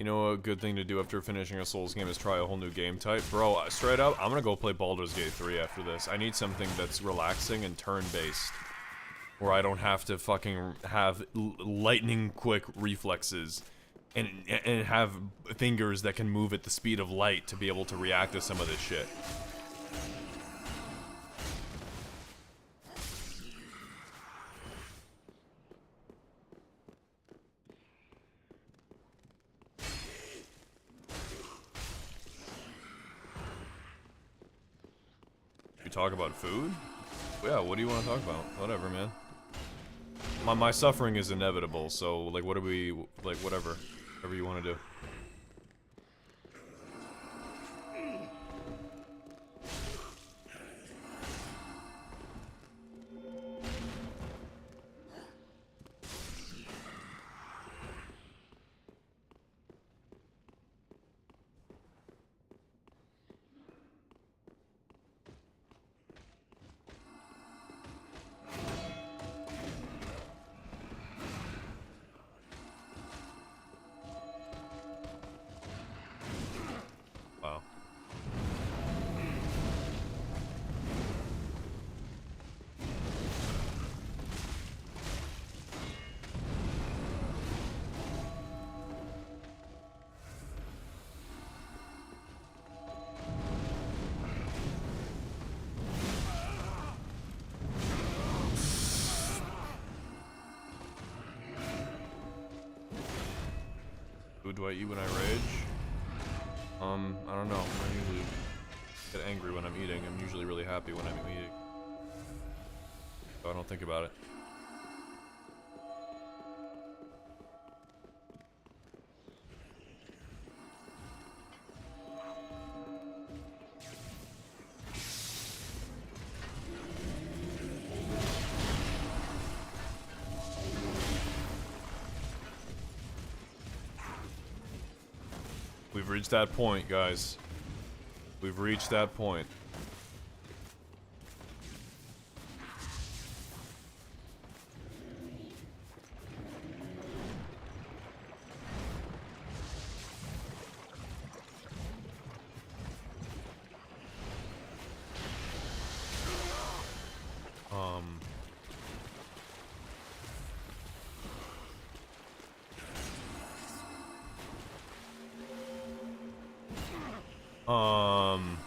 You know, a good thing to do after finishing a Souls game is try a whole new game type. Bro, straight up, I'm gonna go play Baldur's Gate 3 after this. I need something that's relaxing and turn-based. Where I don't have to fucking have lightning quick reflexes. And have fingers that can move at the speed of light to be able to react to some of this shit. You talk about food? Yeah, what do you want to talk about? Whatever, man. My suffering is inevitable, so, like, what do we, like, whatever. Whatever you want to do. Wow. Food do I eat when I rage? I don't know. I usually get angry when I'm eating. I'm usually really happy when I'm eating. So I don't think about it. We've reached that point, guys. We've reached that point. Um...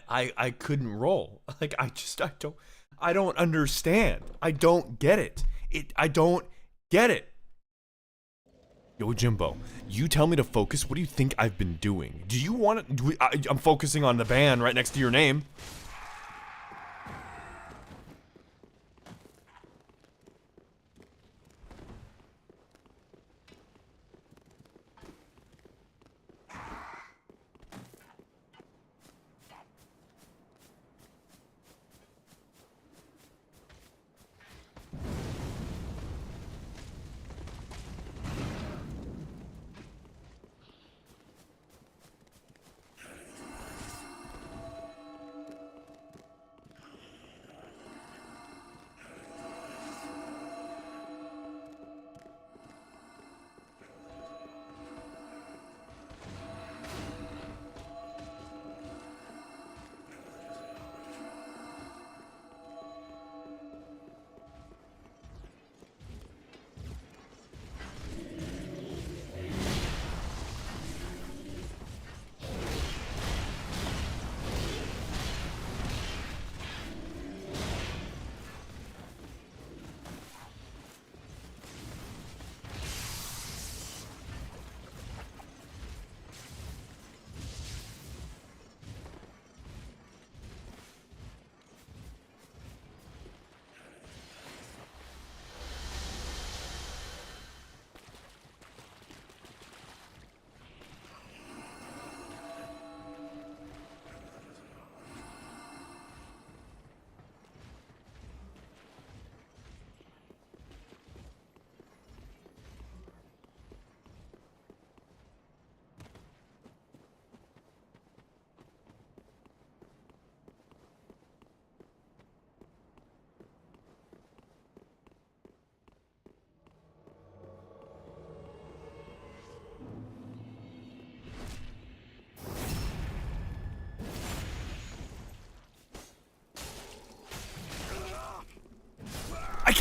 I couldn't roll. Like, I don't understand. I don't get it. I don't get it. Yo, Jimbo, you tell me to focus. What do you think I've been doing? Do you want to... I'm focusing on the band right next to your name.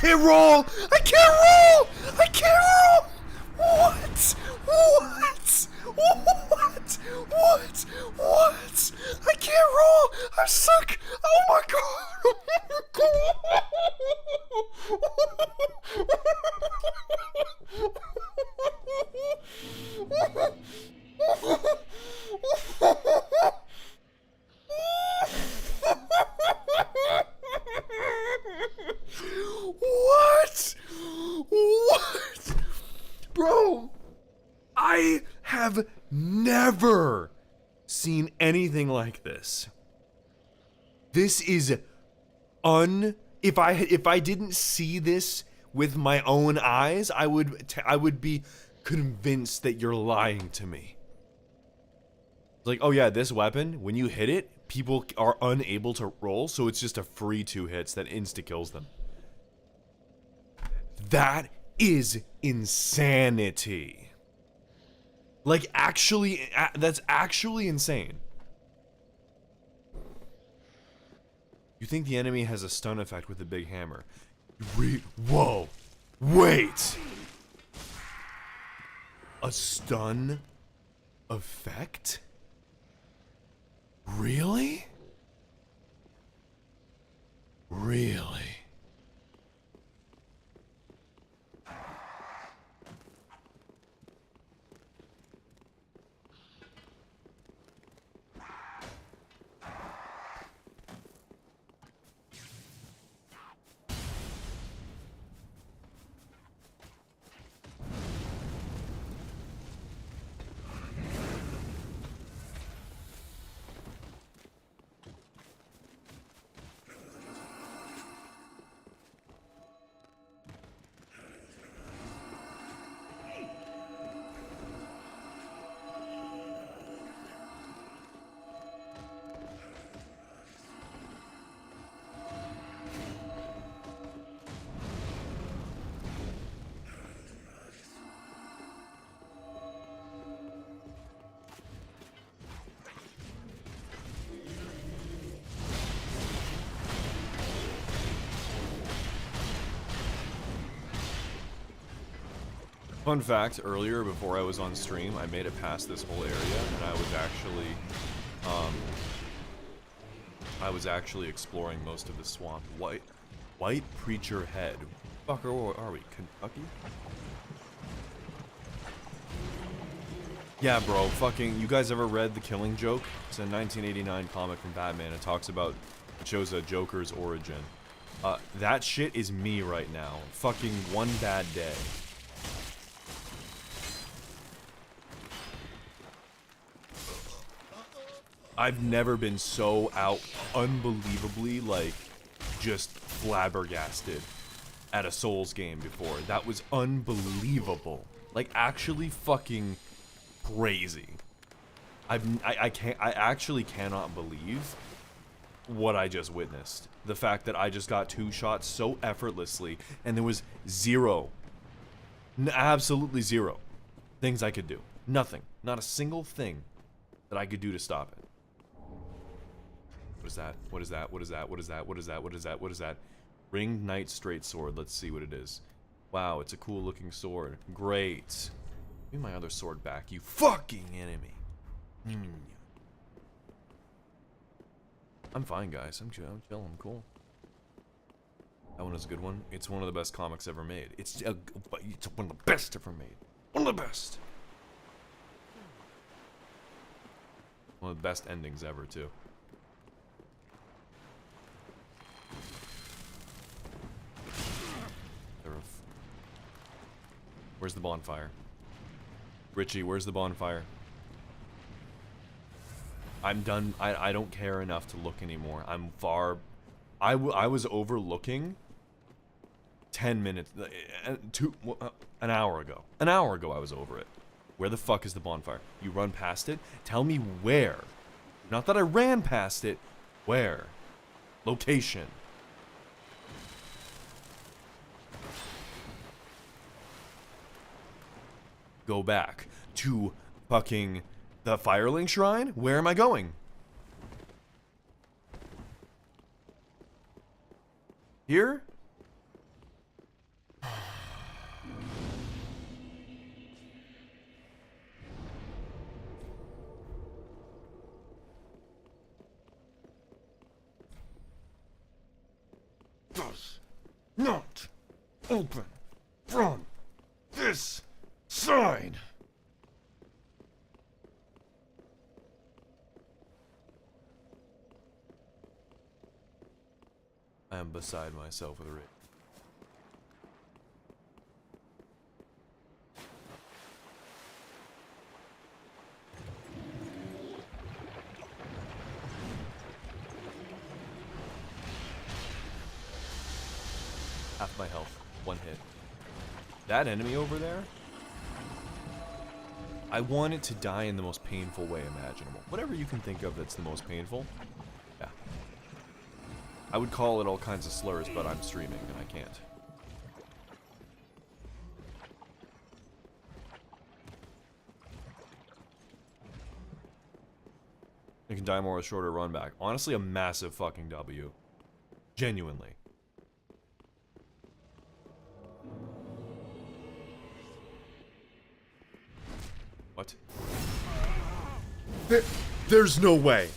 can't roll! I can't roll! I can't roll! What? What? What? What? What? I can't roll! I'm stuck! Oh my god! What? What? Bro, I have never seen anything like this. This is if I didn't see this with my own eyes, I would be convinced that you're lying to me. Like, oh yeah, this weapon, when you hit it, people are unable to roll, so it's just a free 2 hits that insta-kills them. That is insanity. Like, actually, that's actually insane. You think the enemy has a stun effect with a big hammer. Whoa. Wait. A stun effect? Really? Really? Fun fact, earlier before I was on stream, I made it past this whole area, and I was actually exploring most of the swamp. White Preacher Head. Fuck, where are we? Kentucky? Yeah, bro, fucking, you guys ever read The Killing Joke? It's a 1989 comic from Batman. It shows a Joker's origin. That shit is me right now. Fucking one bad day. I've never been so unbelievably, like, just flabbergasted at a Souls game before. That was unbelievable. Like, actually fucking crazy. I actually cannot believe what I just witnessed. The fact that I just got 2 shots so effortlessly, and there was zero, absolutely zero things I could do. Nothing. Not a single thing that I could do to stop it. What is that? What is that? What is that? What is that? What is that? What is that? What is that? Ringed Knight Straight Sword. Let's see what it is. Wow, it's a cool looking sword. Great. Give me my other sword back, you fucking enemy. I'm fine, guys. I'm chill. I'm cool. That one is a good one. It's one of the best comics ever made. It's one of the best ever made. One of the best. One of the best endings ever, too. Where's the bonfire? Richie, where's the bonfire? I'm done. I don't care enough to look anymore. I'm far... I was overlooking 10 minutes... an hour ago. An hour ago I was over it. Where the fuck is the bonfire? You run past it? Tell me where. Not that I ran past it. Where? Location. Go back to fucking the Firelink Shrine? Where am I going? Here? not open from this side. I am beside myself with rage. Half my health. One hit. That enemy over there? I want it to die in the most painful way imaginable. Whatever you can think of that's the most painful. Yeah. I would call it all kinds of slurs, but I'm streaming and I can't. You can die more with shorter run back. Honestly, a massive fucking W. Genuinely. What? There's no way.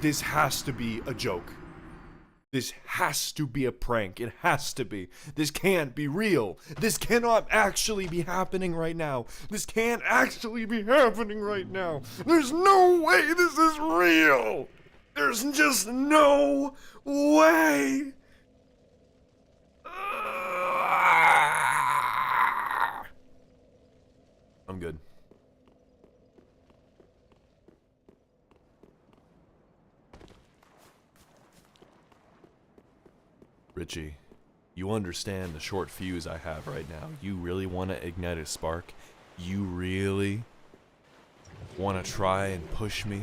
This has to be a joke. This has to be a prank. It has to be. This can't be real. This cannot actually be happening right now. This can't actually be happening right now. There's no way this is real. There's just no way. I'm good. Richie, you understand the short fuse I have right now. You really want to ignite a spark? You really want to try and push me?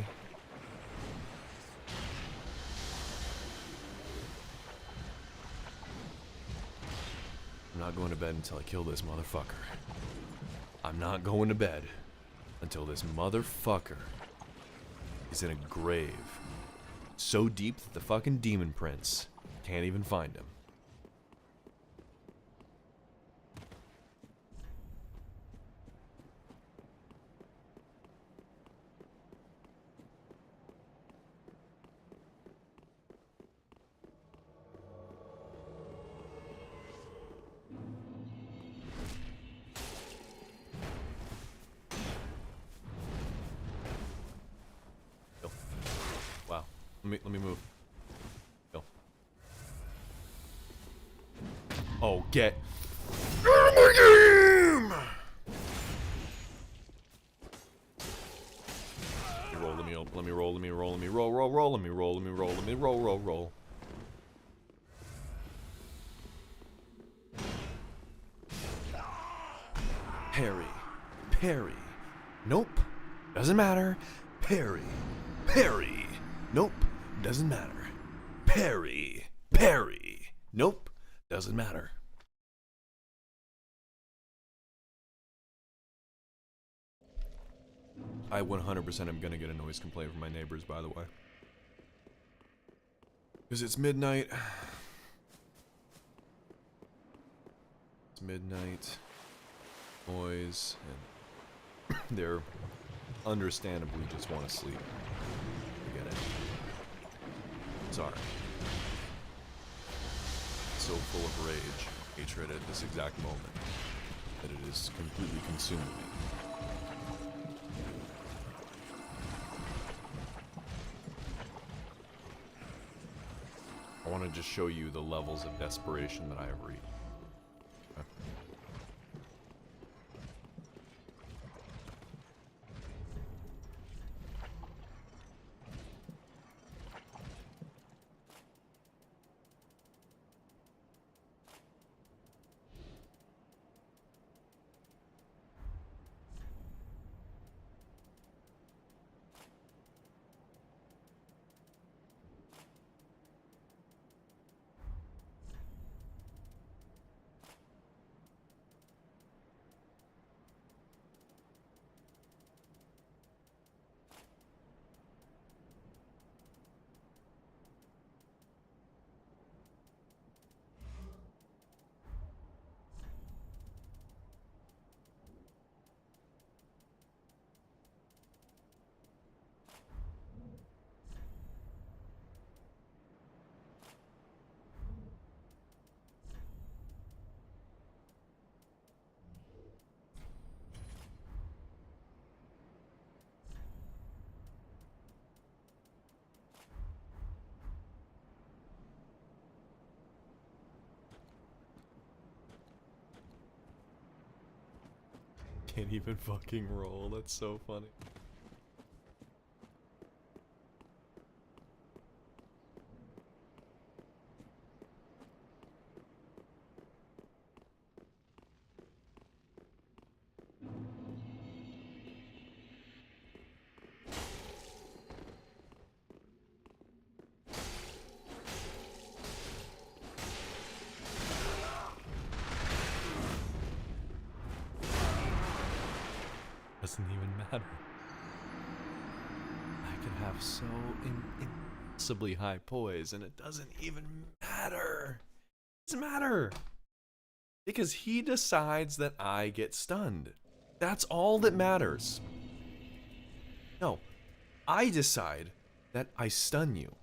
I'm not going to bed until I kill this motherfucker. I'm not going to bed until this motherfucker is in a grave so deep that the fucking demon prince can't even find him. Go. Wow. Let me move. Go. Oh, get out of my game! Let me roll, let me roll, let me roll, let me roll, let me roll, let me roll. Parry. Nope. Doesn't matter. Parry. Nope. Doesn't matter. Parry. Nope. Doesn't matter. I 100% am gonna get a noise complaint from my neighbors, by the way. Because it's midnight. It's midnight. Noise. And they're understandably just want to sleep. I get it. Sorry. So full of rage, hatred at this exact moment, that it is completely consuming me. I want to just show you the levels of desperation that I have reached. Okay. can't even fucking roll. That's so funny. Doesn't even matter. I could have so impossibly high poise, and it doesn't even matter. It doesn't matter. Because he decides that I get stunned. That's all that matters. No, I decide that I stun you.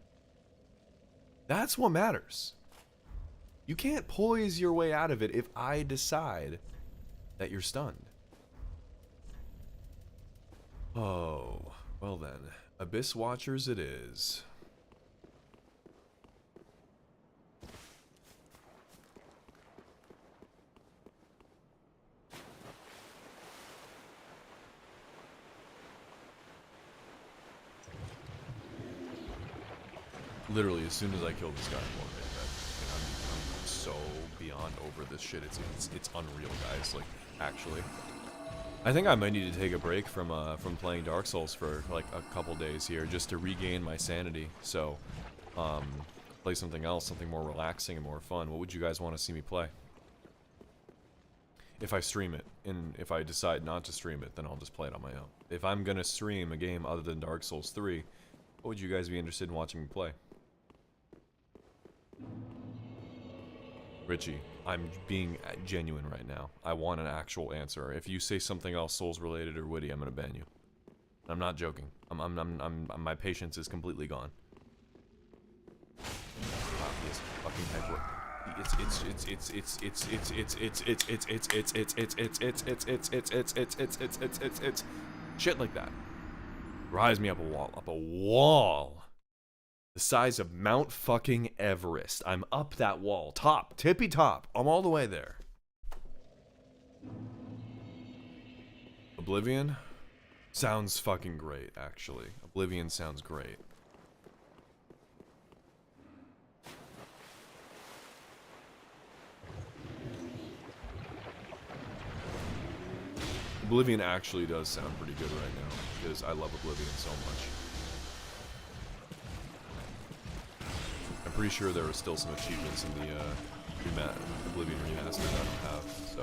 That's what matters. You can't poise your way out of it if I decide that you're stunned. Oh, well then. Abyss Watchers it is. Literally, as soon as I kill this guy, I'm so beyond over this shit. It's unreal, guys. Like, actually. I think I might need to take a break from playing Dark Souls for like a couple days here, just to regain my sanity. So, play something else, something more relaxing and more fun. What would you guys want to see me play? If I stream it, and if I decide not to stream it, then I'll just play it on my own. If I'm gonna stream a game other than Dark Souls 3, what would you guys be interested in watching me play? Richie, I'm being genuine right now. I want an actual answer. If you say something else Souls related or witty, I'm gonna ban you. I'm not joking. My patience is completely gone. Wow, this fucking head. It's shit like that. Rise me up a wall. The size of Mount fucking Everest. I'm up that wall. Top. Tippy top. I'm all the way there. Oblivion? Sounds fucking great, actually. Oblivion sounds great. Oblivion actually does sound pretty good right now, because I love Oblivion so much. I'm pretty sure there are still some achievements in the Oblivion remaster that I don't have, so.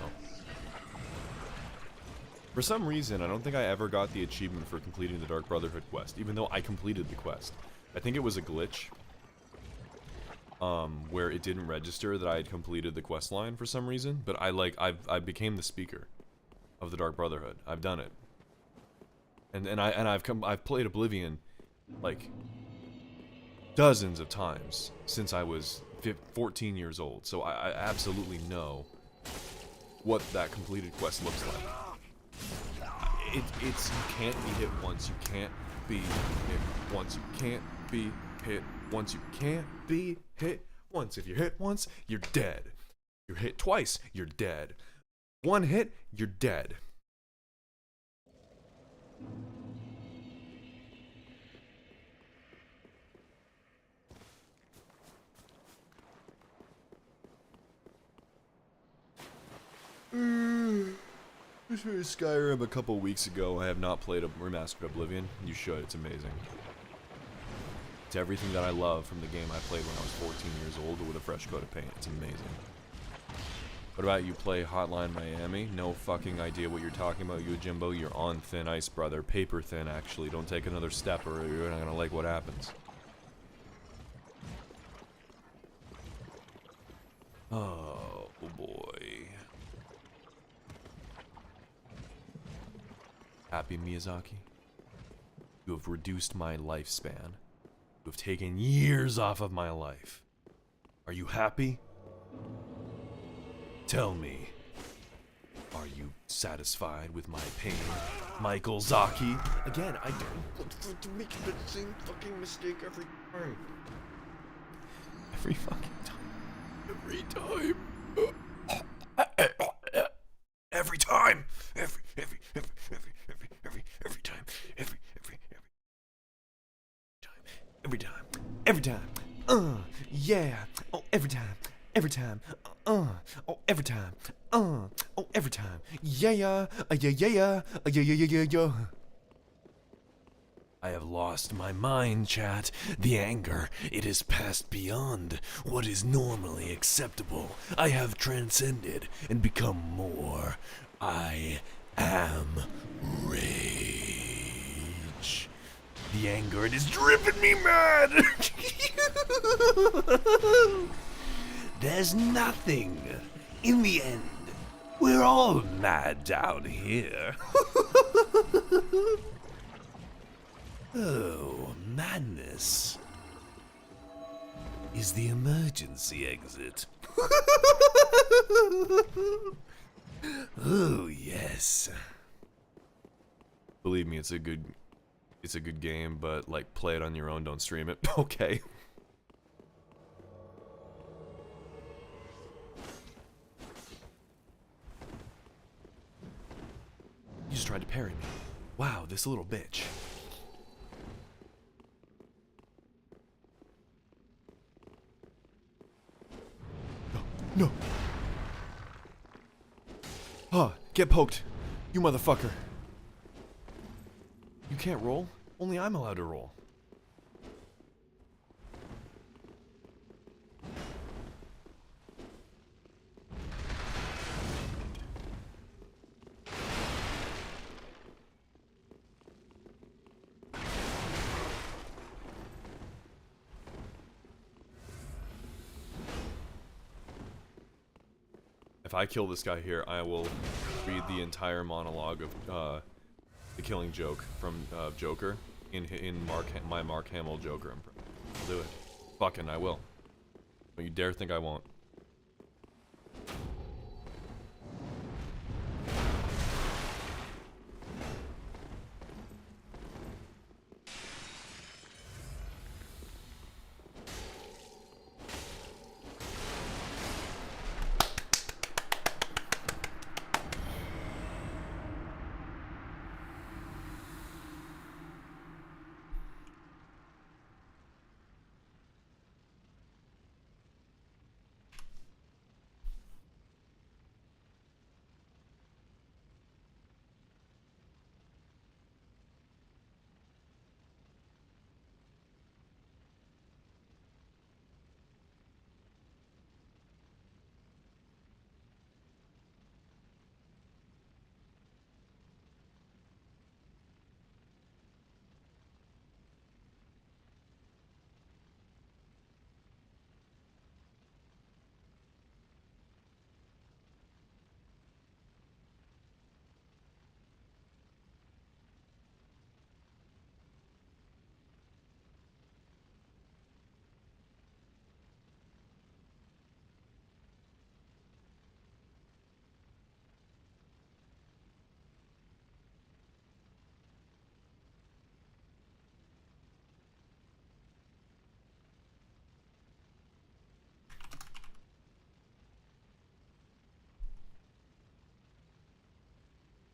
For some reason, I don't think I ever got the achievement for completing the Dark Brotherhood quest, even though I completed the quest. I think it was a glitch, where it didn't register that I had completed the quest line for some reason, but I became the speaker of the Dark Brotherhood. I've done it. I've played Oblivion, like, dozens of times since I was 14 years old, so I absolutely know what that completed quest looks like. It's you can't be hit once, you can't be hit once, you can't be hit once, you can't be hit once. If you're hit once, you're dead. You're hit twice, you're dead. One hit, you're dead. I finished Skyrim a couple weeks ago. I have not played a remastered Oblivion. You should, it's amazing. It's everything that I love from the game I played when I was 14 years old, but with a fresh coat of paint. It's amazing. What about you play Hotline Miami? No fucking idea what you're talking about, you Jimbo. You're on thin ice, brother. Paper thin, actually. Don't take another step or you're not gonna like what happens. Oh boy. Happy, Miyazaki? You have reduced my lifespan. You have taken years off of my life. Are you happy? Tell me. Are you satisfied with my pain, Michael Zaki? Again, I don't want to make the same fucking mistake every time. Every fucking time. Every time. Every time. every time, every time. Yeah. Oh, every time, every time. Oh, every time. Oh, every time. Yeah, yeah, yeah, yeah, yeah, yeah, yeah, yeah, yeah. I have lost my mind, chat. The anger, it has passed beyond what is normally acceptable. I have transcended and become more. I am rage. The anger, it is driven me mad. There's nothing. In the end, we're all mad down here. Oh, madness is the emergency exit. Oh, yes. Believe me, it's a good game, but like play it on your own, don't stream it. Okay. You just tried to parry me. Wow, this little bitch. No. Huh, get poked. You motherfucker. You can't roll? Only I'm allowed to roll. If I kill this guy here, I will read the entire monologue of the Killing Joke from Joker in my Mark Hamill Joker impression. I'll do it. Fucking I will. Don't you dare think I won't.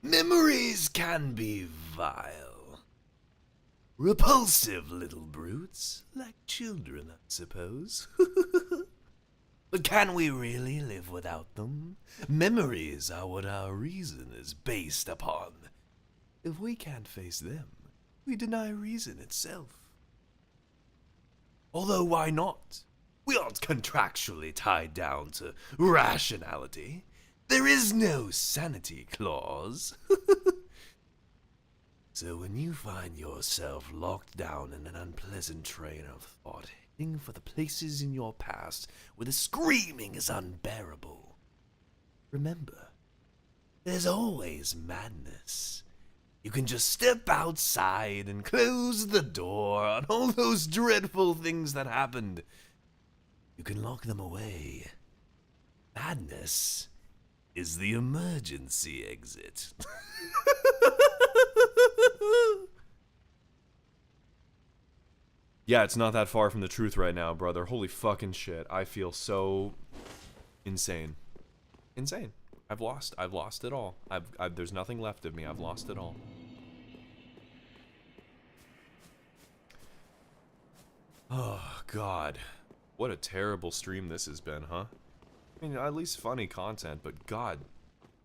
Memories can be vile. Repulsive little brutes, like children, I suppose. But can we really live without them? Memories are what our reason is based upon. If we can't face them, we deny reason itself. Although why not? We aren't contractually tied down to rationality. There is no sanity clause. So when you find yourself locked down in an unpleasant train of thought, heading for the places in your past where the screaming is unbearable, remember, there's always madness. You can just step outside and close the door on all those dreadful things that happened. You can lock them away. Madness is the emergency exit. Yeah, it's not that far from the truth right now, brother. Holy fucking shit. I feel so insane. Insane. I've lost it all. There's nothing left of me. I've lost it all. Oh, God. What a terrible stream this has been, huh? I mean, at least funny content, but God,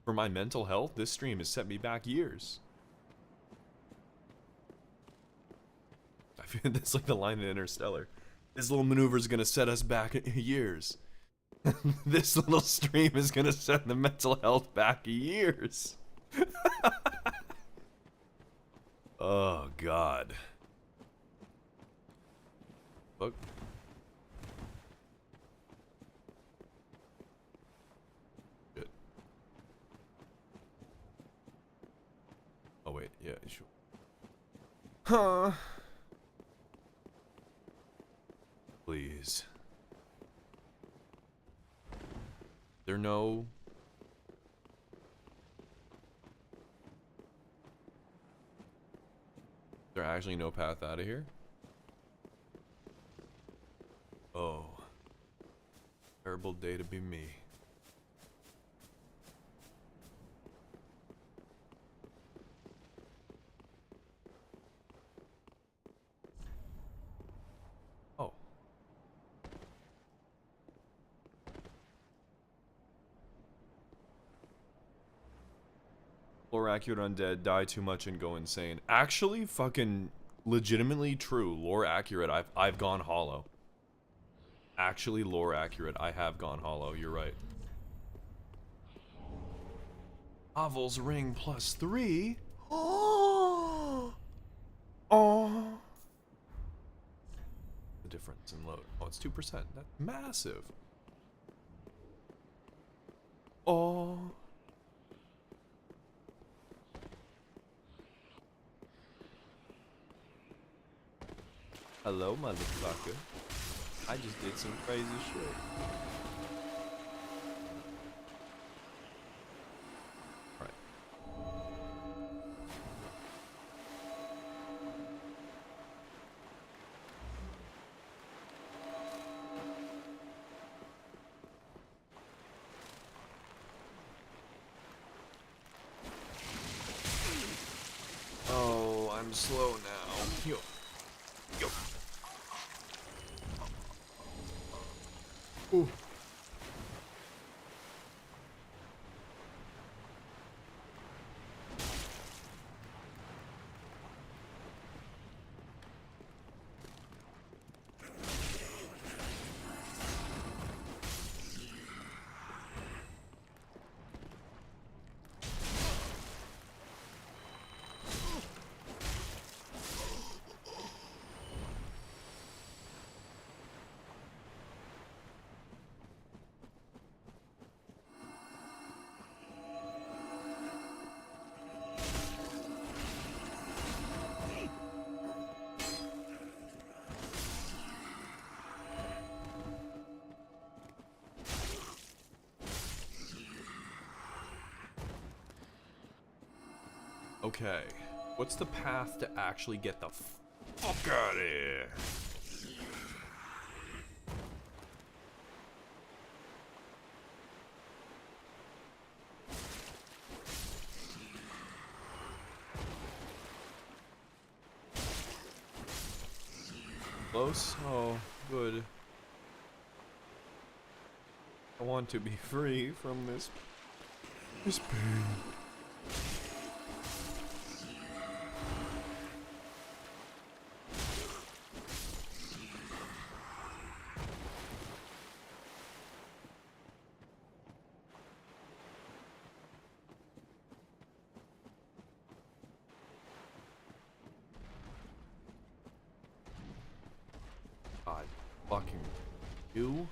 for my mental health, this stream has set me back years. I feel that's like the line in Interstellar. This little maneuver is gonna set us back years. This little stream is gonna set the mental health back years. Oh, God. Fuck. Shit. Oh, wait. Yeah, sure. Huh. Please. There no... There actually no path out of here? Oh. Terrible day to be me. Oh. Lore accurate undead die too much and go insane. Actually, fucking legitimately true. Lore accurate. I've gone hollow. Actually, lore accurate. I have gone hollow. You're right. Havel's ring +3. Oh. Oh. The difference in load. Oh, it's 2%. That's massive. Oh. Hello, motherfucker. I just did some crazy shit. Alright. Oh, I'm slow now. Yo. Yo. Ooh. Okay, what's the path to actually get the fuck out of here? Close? Oh, good. I want to be free from this pain. God fucking you.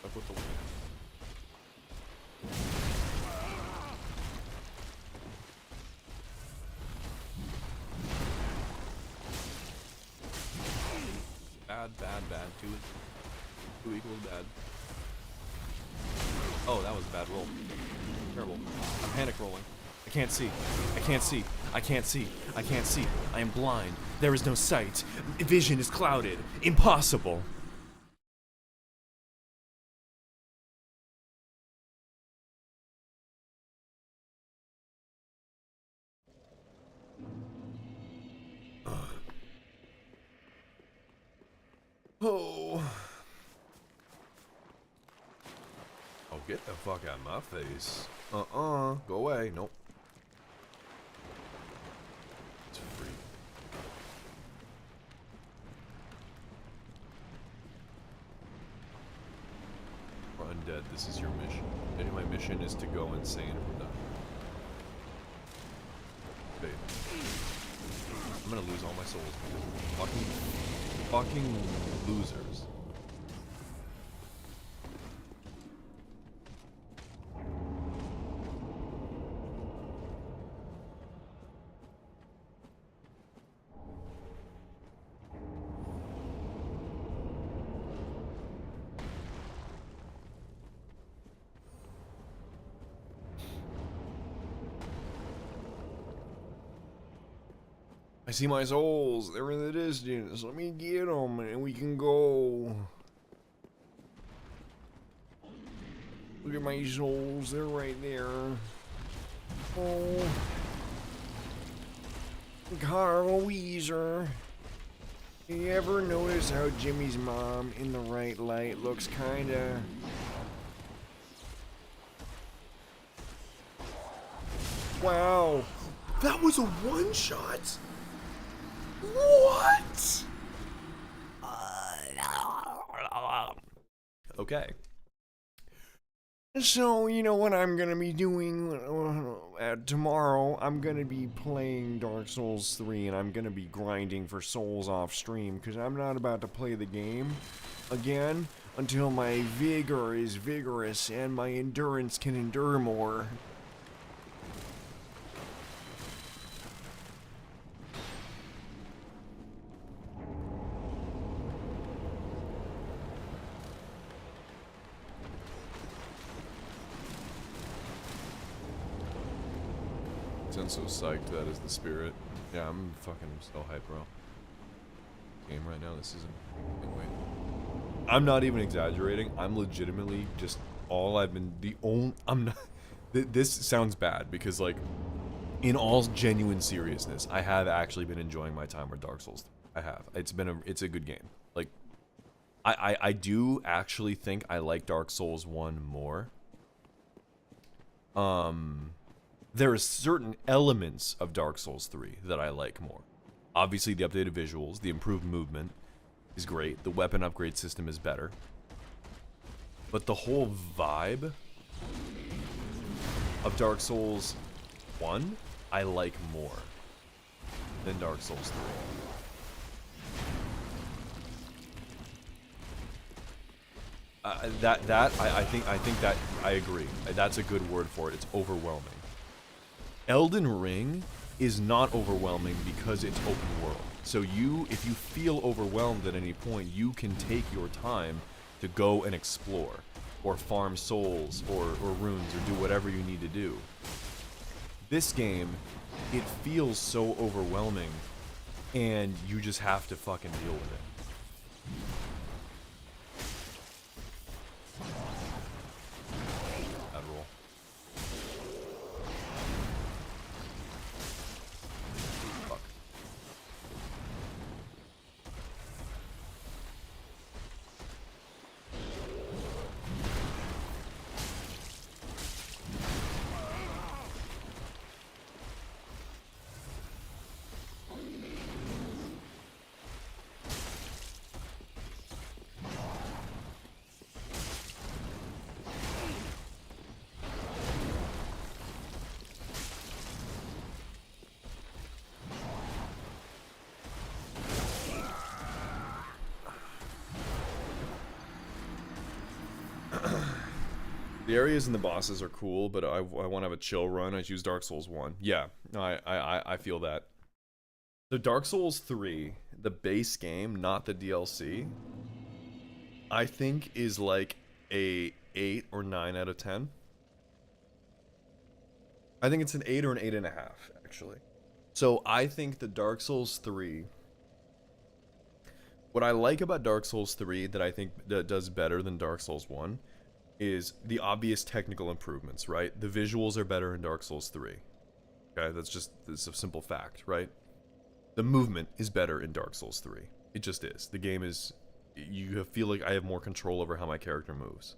Up with the wind. Bad, bad, bad. Two equals bad. Oh, that was a bad roll. Terrible. I'm panic rolling. I can't see. I can't see. I can't see. I can't see. I am blind. There is no sight. Vision is clouded. Impossible. Oh. Oh, get the fuck out of my face. Go away. Nope. It's free. For undead, this is your mission. My mission is to go insane if we're done. Babe. I'm gonna lose all my souls because fucking losers. I see my souls. They're in the distance. Let me get them and we can go. Look at my souls. They're right there. Oh. Carl Weezer. You ever notice how Jimmy's mom in the right light looks kinda... Wow. That was a one-shot? What? Okay. So, you know what I'm gonna be doing tomorrow? I'm gonna be playing Dark Souls 3 and I'm gonna be grinding for souls off stream because I'm not about to play the game again until my vigor is vigorous and my endurance can endure more. Sounds so psyched. That is the spirit. Yeah, I'm fucking so hyped, bro. Game right now. This isn't. Wait. I'm not even exaggerating. I'm legitimately just all I've been. The only. I'm not. This sounds bad because, like, in all genuine seriousness, I have actually been enjoying my time with Dark Souls. I have. It's a good game. Like, I do actually think I like Dark Souls 1 more. There are certain elements of Dark Souls 3 that I like more. Obviously, the updated visuals, the improved movement is great. The weapon upgrade system is better. But the whole vibe of Dark Souls 1, I like more than Dark Souls 3. I think that I agree. That's a good word for it. It's overwhelming. Elden Ring is not overwhelming because it's open world. So if you feel overwhelmed at any point, you can take your time to go and explore, or farm souls, or runes, or do whatever you need to do. This game, it feels so overwhelming, and you just have to fucking deal with it. Bad roll. Fuck. The areas and the bosses are cool, but I want to have a chill run. I choose Dark Souls 1. Yeah, I feel that. The Dark Souls 3, the base game, not the DLC, I think is like a 8 or 9 out of 10. I think it's an 8 or an 8.5, actually. So I think that Dark Souls 3... What I like about Dark Souls 3 that I think that does better than Dark Souls 1 is the obvious technical improvements, right? The visuals are better in Dark Souls 3. Okay, that's a simple fact, right? The movement is better in Dark Souls 3. It just is. The game is... You feel like I have more control over how my character moves.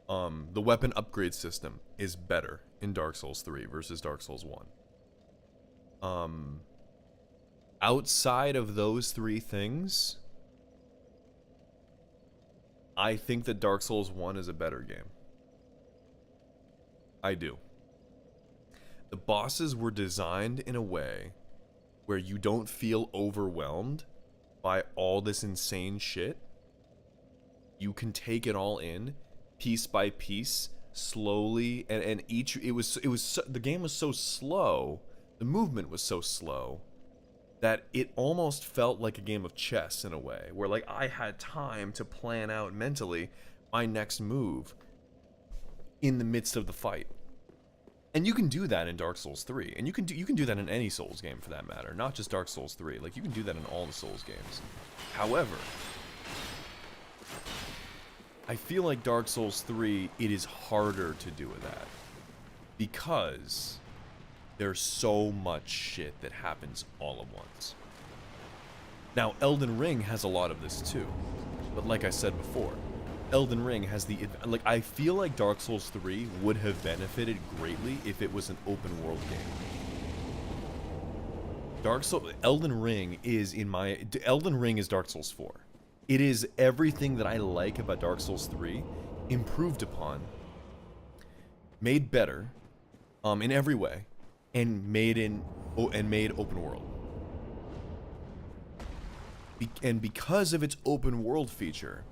The weapon upgrade system is better in Dark Souls 3 versus Dark Souls 1. Outside of those three things, I think that Dark Souls 1 is a better game. I do. The bosses were designed in a way where you don't feel overwhelmed by all this insane shit. You can take it all in piece by piece, slowly, and each the game was so slow, the movement was so slow that it almost felt like a game of chess in a way, where like I had time to plan out mentally my next move in the midst of the fight. And you can do that in Dark Souls 3, and you can do that in any Souls game for that matter, not just Dark Souls 3. Like you can do that in all the Souls games. However, I feel like Dark Souls 3, it is harder to do that because there's so much shit that happens all at once. Now, Elden Ring has a lot of this too, but like I said before, Elden Ring has the... Like, I feel like Dark Souls 3 would have benefited greatly if it was an open world game. Elden Ring is Elden Ring is Dark Souls 4. It is everything that I like about Dark Souls 3 improved upon, made better, in every way, and made open world. And because of its open world feature,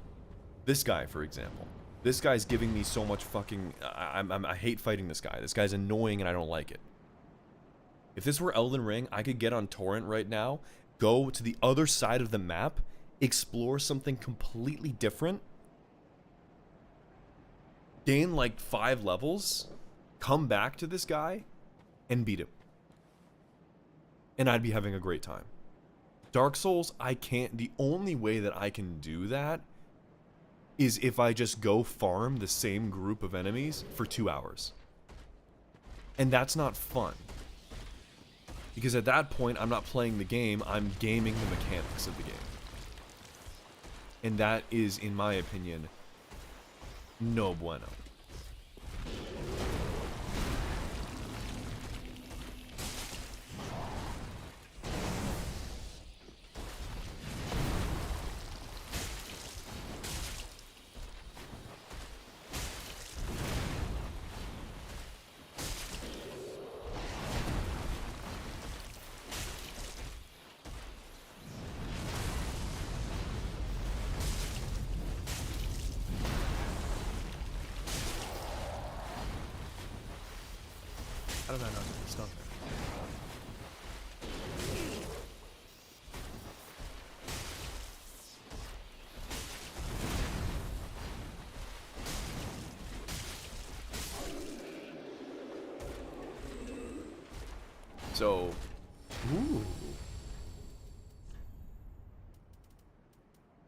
this guy, for example, this guy's giving me so much fucking... I hate fighting this guy. This guy's annoying and I don't like it. If this were Elden Ring, I could get on Torrent right now, go to the other side of the map, explore something completely different, gain like 5 levels, come back to this guy, and beat him. And I'd be having a great time. Dark Souls, I can't... The only way that I can do that is if I just go farm the same group of enemies for 2 hours. And that's not fun. Because at that point, I'm not playing the game, I'm gaming the mechanics of the game. And that is, in my opinion, no bueno. How did I not get stuck there? So, ooh.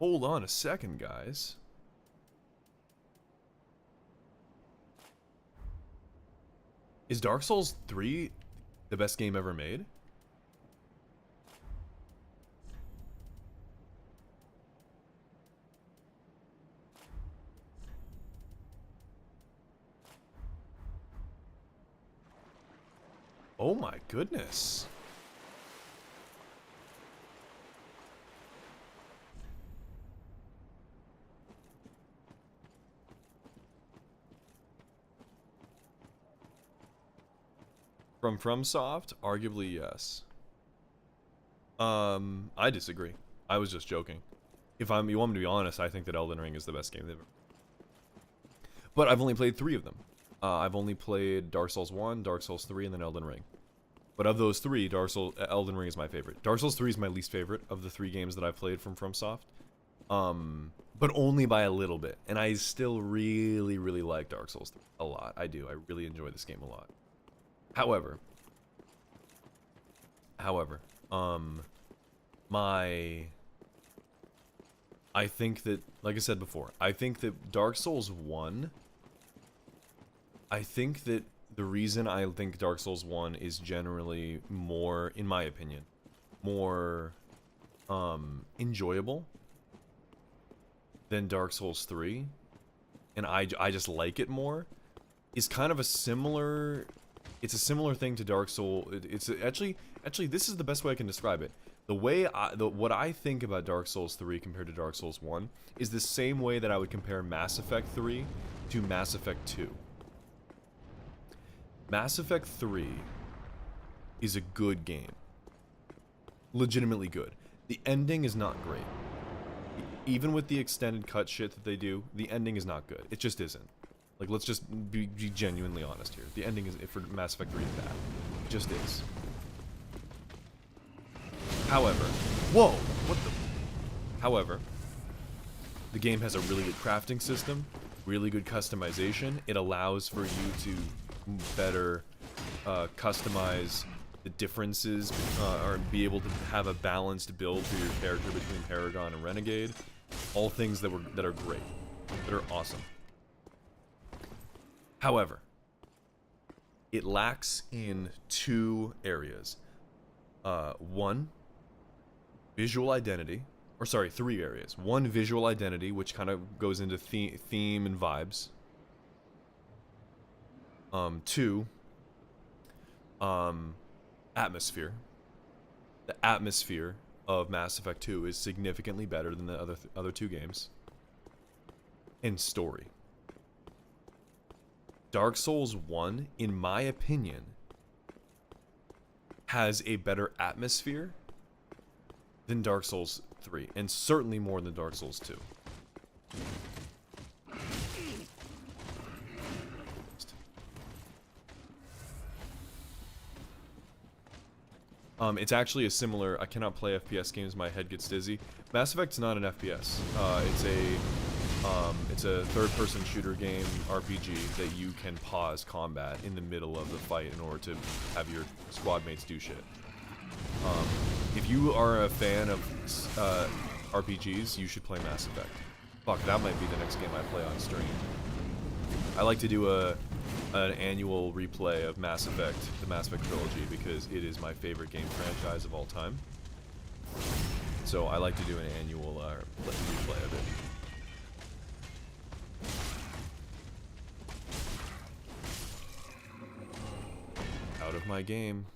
Hold on a second, guys. Is Dark Souls 3 the best game ever made? Oh my goodness. From FromSoft, arguably yes. I disagree. I was just joking. You want me to be honest, I think that Elden Ring is the best game they've ever. But I've only played 3 of them. I've only played Dark Souls 1, Dark Souls 3, and then Elden Ring. But of those 3, Elden Ring is my favorite. Dark Souls 3 is my least favorite of the 3 games that I've played from FromSoft. But only by a little bit. And I still really, really like Dark Souls 3 a lot. I do. I really enjoy this game a lot. However, I think that, like I said before, I think that Dark Souls 1, I think that the reason I think Dark Souls 1 is generally more, in my opinion, more enjoyable than Dark Souls 3, and I just like it more, is kind of a similar, it's a similar thing to Dark Souls. It's actually this is the best way I can describe it. The way what I think about Dark Souls 3 compared to Dark Souls 1 is the same way that I would compare Mass Effect 3 to Mass Effect 2. Mass Effect 3 is a good game. Legitimately good. The ending is not great. Even with the extended cut shit that they do, the ending is not good. It just isn't. Like, let's just be genuinely honest here. The ending is, for Mass Effect 3, is bad. It just is. However, whoa, what the? However, the game has a really good crafting system, really good customization. It allows for you to better customize the differences, or be able to have a balanced build for your character between Paragon and Renegade. All things that are great, that are awesome. However, it lacks in two areas. One, visual identity, or sorry, three areas. One, visual identity, which kind of goes into theme and vibes. Two, atmosphere. The atmosphere of Mass Effect 2 is significantly better than the other two games. And story. Dark Souls 1, in my opinion, has a better atmosphere than Dark Souls 3, and certainly more than Dark Souls 2. It's actually a similar, I cannot play FPS games, my head gets dizzy. Mass Effect's not an FPS. It's a third-person shooter game, RPG, that you can pause combat in the middle of the fight in order to have your squad mates do shit. If you are a fan of RPGs, you should play Mass Effect. Fuck, that might be the next game I play on stream. I like to do an annual replay of Mass Effect, the Mass Effect trilogy, because it is my favorite game franchise of all time. So I like to do an annual replay of it. Out of my game.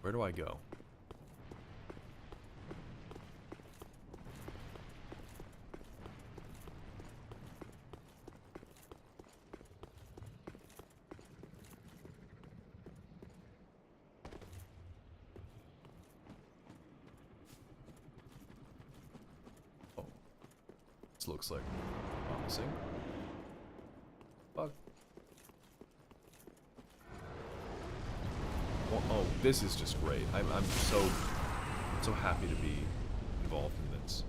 Where do I go? Oh. This looks like promising. Fuck. Well, oh, this is just great. I'm so happy to be involved in this.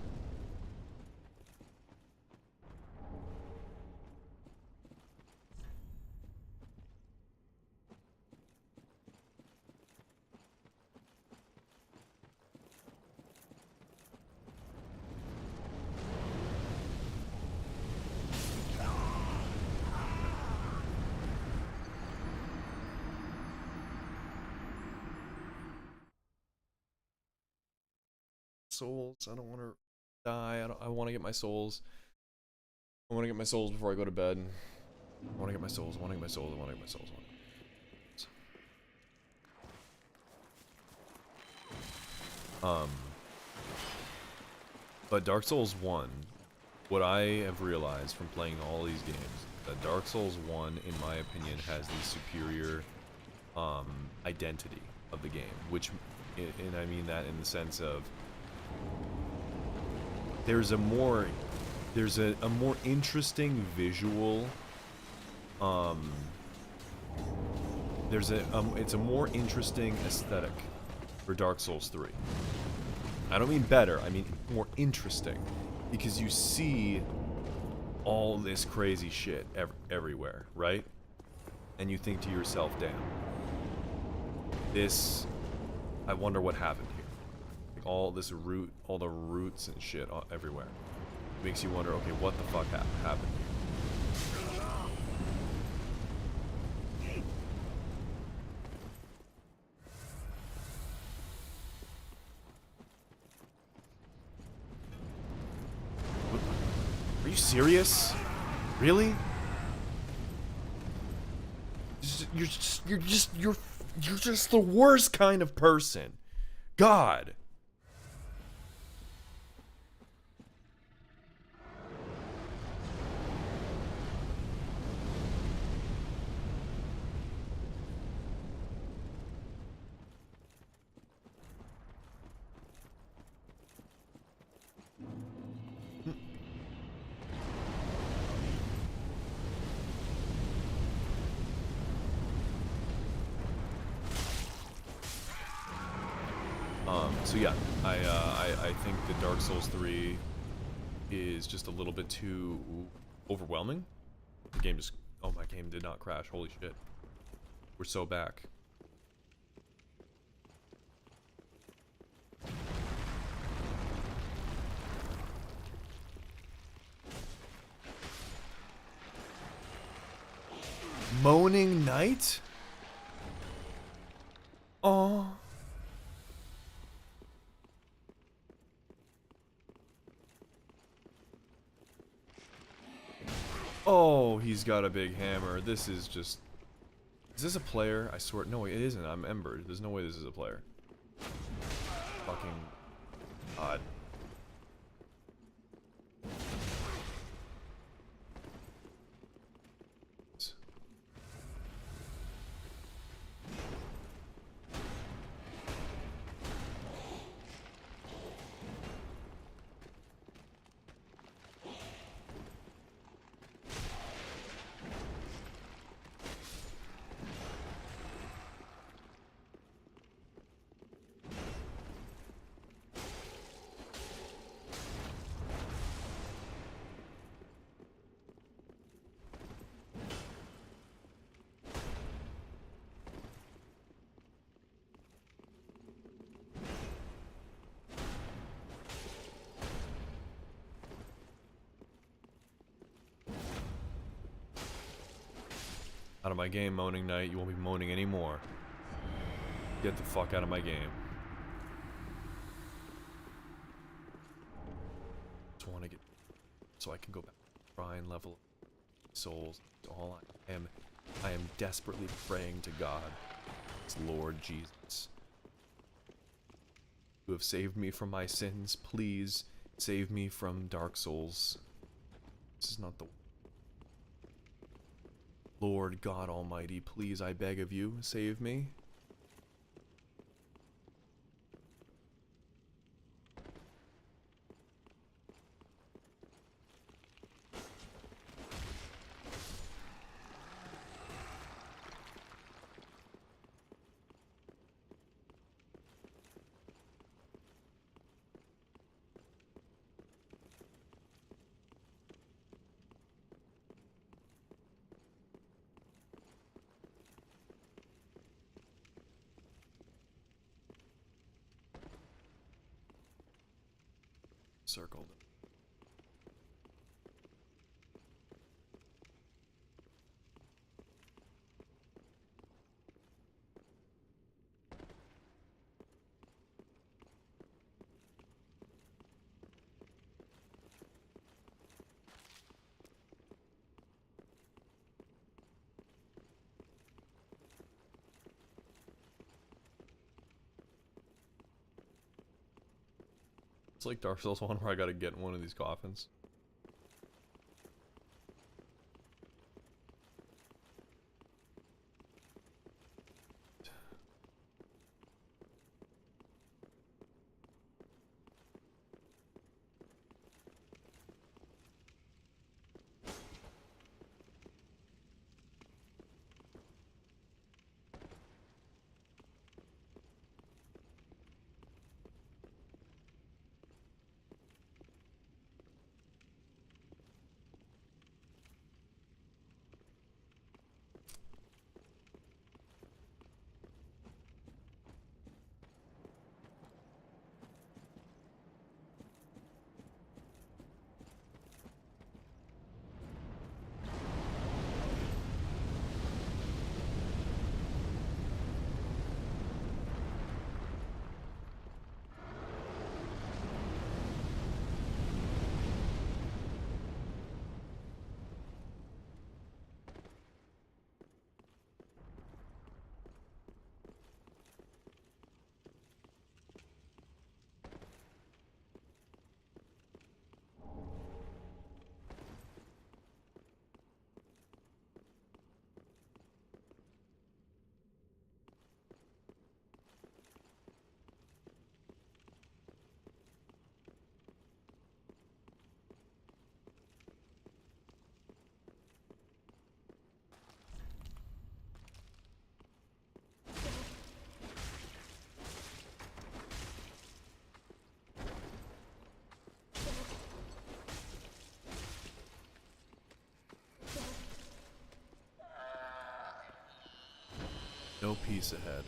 Souls. I don't want to die. I want to get my souls. I want to get my souls before I go to bed. I want to get my souls. I want to get my souls. I want to get my souls. But Dark Souls 1, what I have realized from playing all these games, that Dark Souls 1, in my opinion, has the superior identity of the game, which, and I mean that in the sense of there's a more interesting visual There's a it's a more interesting aesthetic for Dark Souls 3. I don't mean better, I mean more interesting, because you see all this crazy shit everywhere, right? And you think to yourself, damn, this, I wonder what happened here. Like all this root, all the roots and shit everywhere. Makes you wonder, okay, what the fuck happened here? Are you serious? Really? You're just the worst kind of person. God. So yeah, I think that Dark Souls 3 is just a little bit too overwhelming. The game just, oh, my game did not crash, holy shit. We're so back. Moaning Knight? Oh. Oh, he's got a big hammer. This is just... Is this a player? I swear... No, it isn't. I'm Ember. There's no way this is a player. Fucking... odd. Out of my game, Moaning Knight. You won't be moaning anymore. Get the fuck out of my game. Just want to get... So I can go back. Try and level up souls. That's all I am. I am desperately praying to God. It's Lord Jesus. You have saved me from my sins. Please save me from Dark Souls. This is not the... Lord God Almighty, please, I beg of you, save me. Circled. It's like Dark Souls 1 where I gotta get in one of these coffins. peace ahead.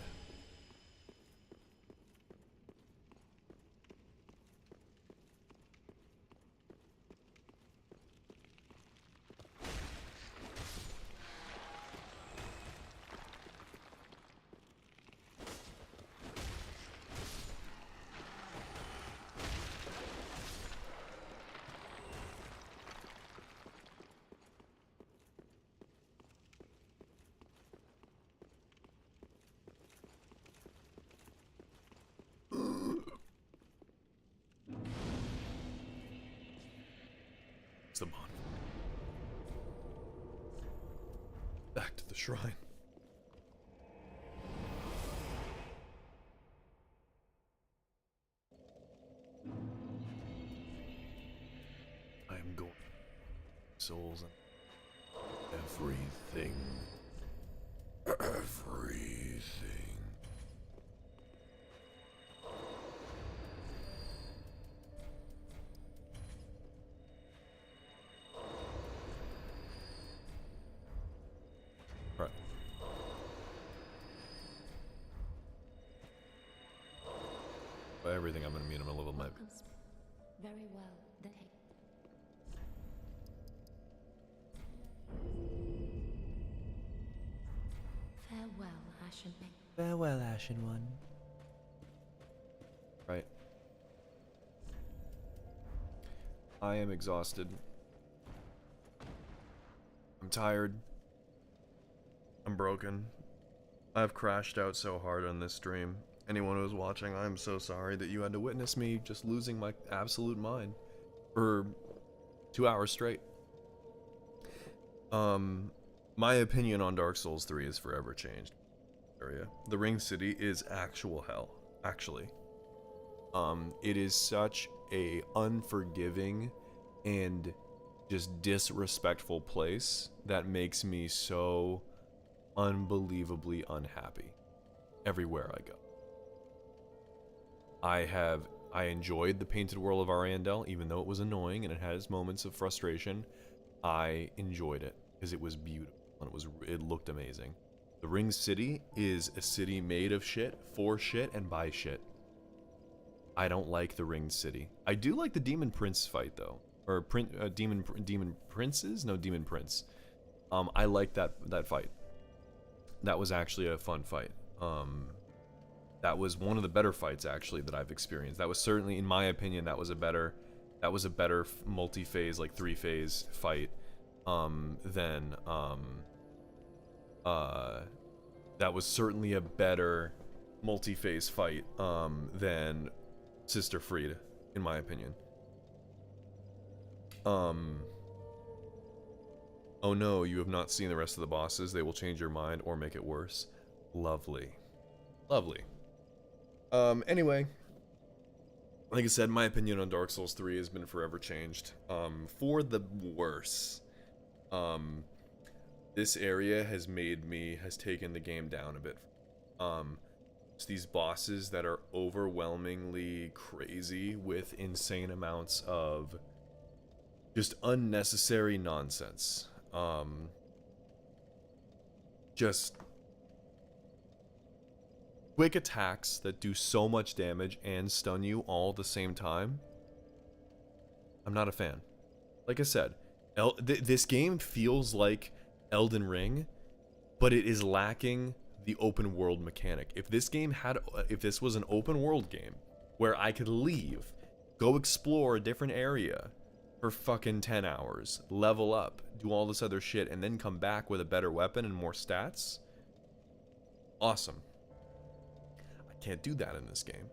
The bond. Back to the shrine. I am going. Souls and everything. Everything. Right. By everything I'm gonna mean, I'm gonna level my. Very well. Then farewell, Ashen Maiden. Farewell, Ashen One. Right. I am exhausted. I'm tired. I'm broken. I've crashed out so hard on this stream. Anyone who's watching, I'm so sorry that you had to witness me just losing my absolute mind for 2 hours straight. My opinion on Dark Souls 3 is forever changed. The Ring City is actual hell, actually. It is such a unforgiving and just disrespectful place that makes me so unbelievably unhappy everywhere I go. I enjoyed the Painted World of Ariandel, even though it was annoying and it had its moments of frustration. I enjoyed it because it was beautiful and it looked amazing. The Ring City is a city made of shit, for shit, and by shit. I don't like the Ring City. I do like the Demon Prince fight though, or Demon Princes? No, Demon Prince. I like that fight. That was actually a fun fight. That was one of the better fights actually that I've experienced. That was certainly, in my opinion, that was a better multi-phase, like 3-phase fight than that was certainly a better multi-phase fight than Sister Fried, in my opinion. Oh no, you have not seen the rest of the bosses. They will change your mind or make it worse. Lovely. Lovely. Anyway, like I said, my opinion on Dark Souls 3 has been forever changed. For the worse. This area has taken the game down a bit. It's these bosses that are overwhelmingly crazy with insane amounts of just unnecessary nonsense. Just quick attacks that do so much damage and stun you all at the same time. I'm not a fan. Like I said, this game feels like Elden Ring, but it is lacking the open world mechanic. If this was an open world game where I could leave, go explore a different area for fucking 10 hours, level up, do all this other shit, and then come back with a better weapon and more stats, awesome. I can't do that in this game.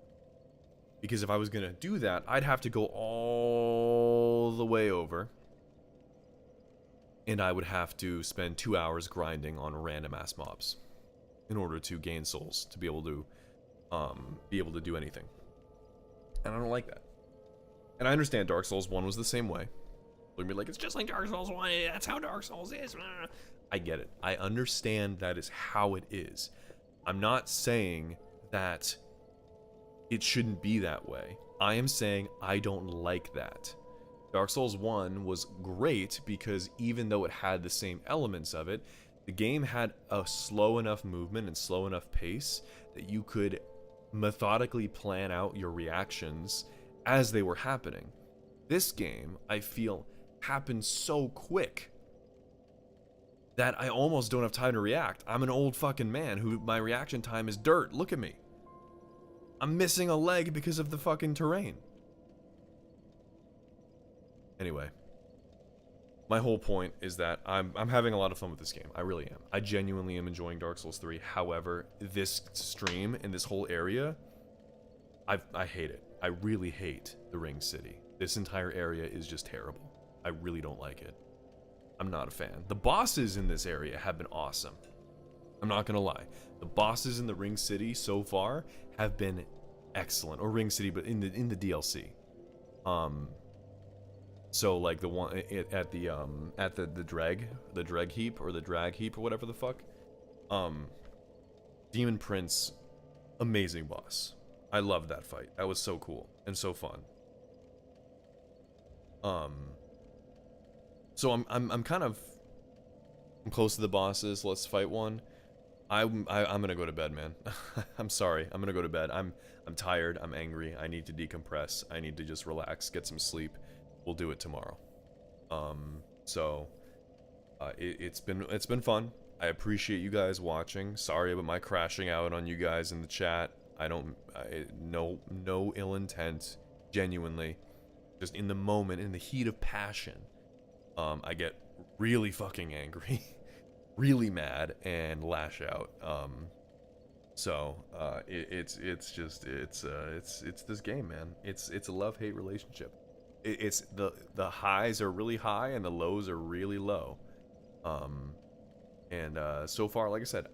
Because if I was gonna do that, I'd have to go all the way over. And I would have to spend 2 hours grinding on random ass mobs in order to gain souls, to be able to do anything. And I don't like that. And I understand Dark Souls 1 was the same way. Look at me like, it's just like Dark Souls 1, that's how Dark Souls is. I get it. I understand that is how it is. I'm not saying that it shouldn't be that way. I am saying I don't like that. Dark Souls 1 was great because even though it had the same elements of it, The game had a slow enough movement and slow enough pace that you could methodically plan out your reactions as they were happening. This game, I feel, happened so quick that I almost don't have time to react. I'm an old fucking man who my reaction time is dirt. Look at me. I'm missing a leg because of the fucking terrain. Anyway, my whole point is that I'm having a lot of fun with this game. I really am. I genuinely am enjoying Dark Souls 3. However, this stream and this whole area, I hate it. I really hate the Ring City. This entire area is just terrible. I really don't like it. I'm not a fan. The bosses in this area have been awesome. I'm not gonna lie. The bosses in the Ring City so far have been excellent. Or Ring City, but in the DLC. So like the one at the drag heap or the drag heap or whatever the fuck. Demon Prince, amazing boss. I loved that fight. That was so cool and so fun. So I'm kind of close to the bosses. Let's fight one. I'm gonna go to bed, man. I'm sorry. I'm gonna go to bed. I'm tired. I'm angry. I need to decompress. I need to just relax, get some sleep. We'll do it tomorrow. It's been fun. I appreciate you guys watching. Sorry about my crashing out on you guys in the chat. No ill intent. Genuinely, just in the moment, in the heat of passion, I get really fucking angry, really mad, and lash out. It's this game, man. It's a love-hate relationship. It's the highs are really high and the lows are really low. So far, like I said,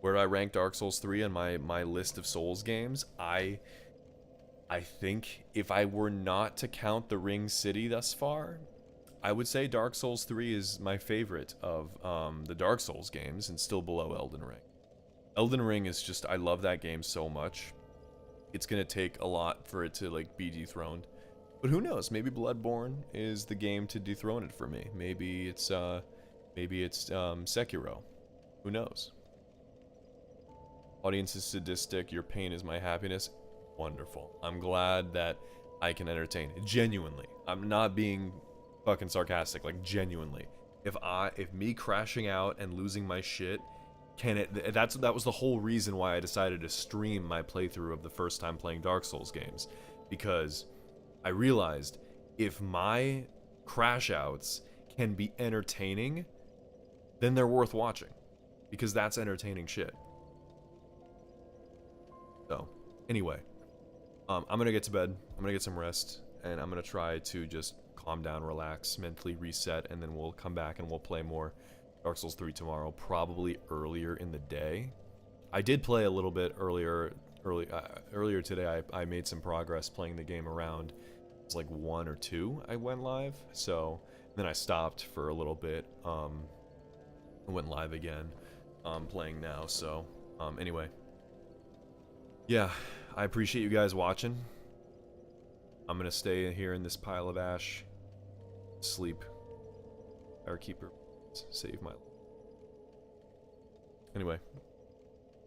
where I rank Dark Souls 3 on my list of Souls games, I think if I were not to count the Ring City thus far, I would say Dark Souls 3 is my favorite of the Dark Souls games and still below Elden Ring. Elden Ring is just, I love that game so much. It's gonna take a lot for it to like be dethroned. But who knows? Maybe Bloodborne is the game to dethrone it for me. Maybe it's Sekiro. Who knows? Audience is sadistic. Your pain is my happiness. Wonderful. I'm glad that I can entertain. Genuinely. I'm not being fucking sarcastic. Like genuinely. If me crashing out and losing my shit, that was the whole reason why I decided to stream my playthrough of the first time playing Dark Souls games, because I realized if my crash outs can be entertaining, then they're worth watching, because that's entertaining shit. So, anyway, I'm gonna get to bed, I'm gonna get some rest, and I'm gonna try to just calm down, relax, mentally reset, and then we'll come back and we'll play more Dark Souls 3 tomorrow, probably earlier in the day. I did play a little bit earlier today. I made some progress playing the game around. It's like 1 or 2 I went live, so then I stopped for a little bit. I went live again, playing now. So anyway, yeah, I appreciate you guys watching. I'm gonna stay here in this pile of ash, sleep. Firekeeper, save my life. Anyway,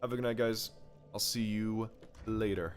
have a good night, guys. I'll see you later.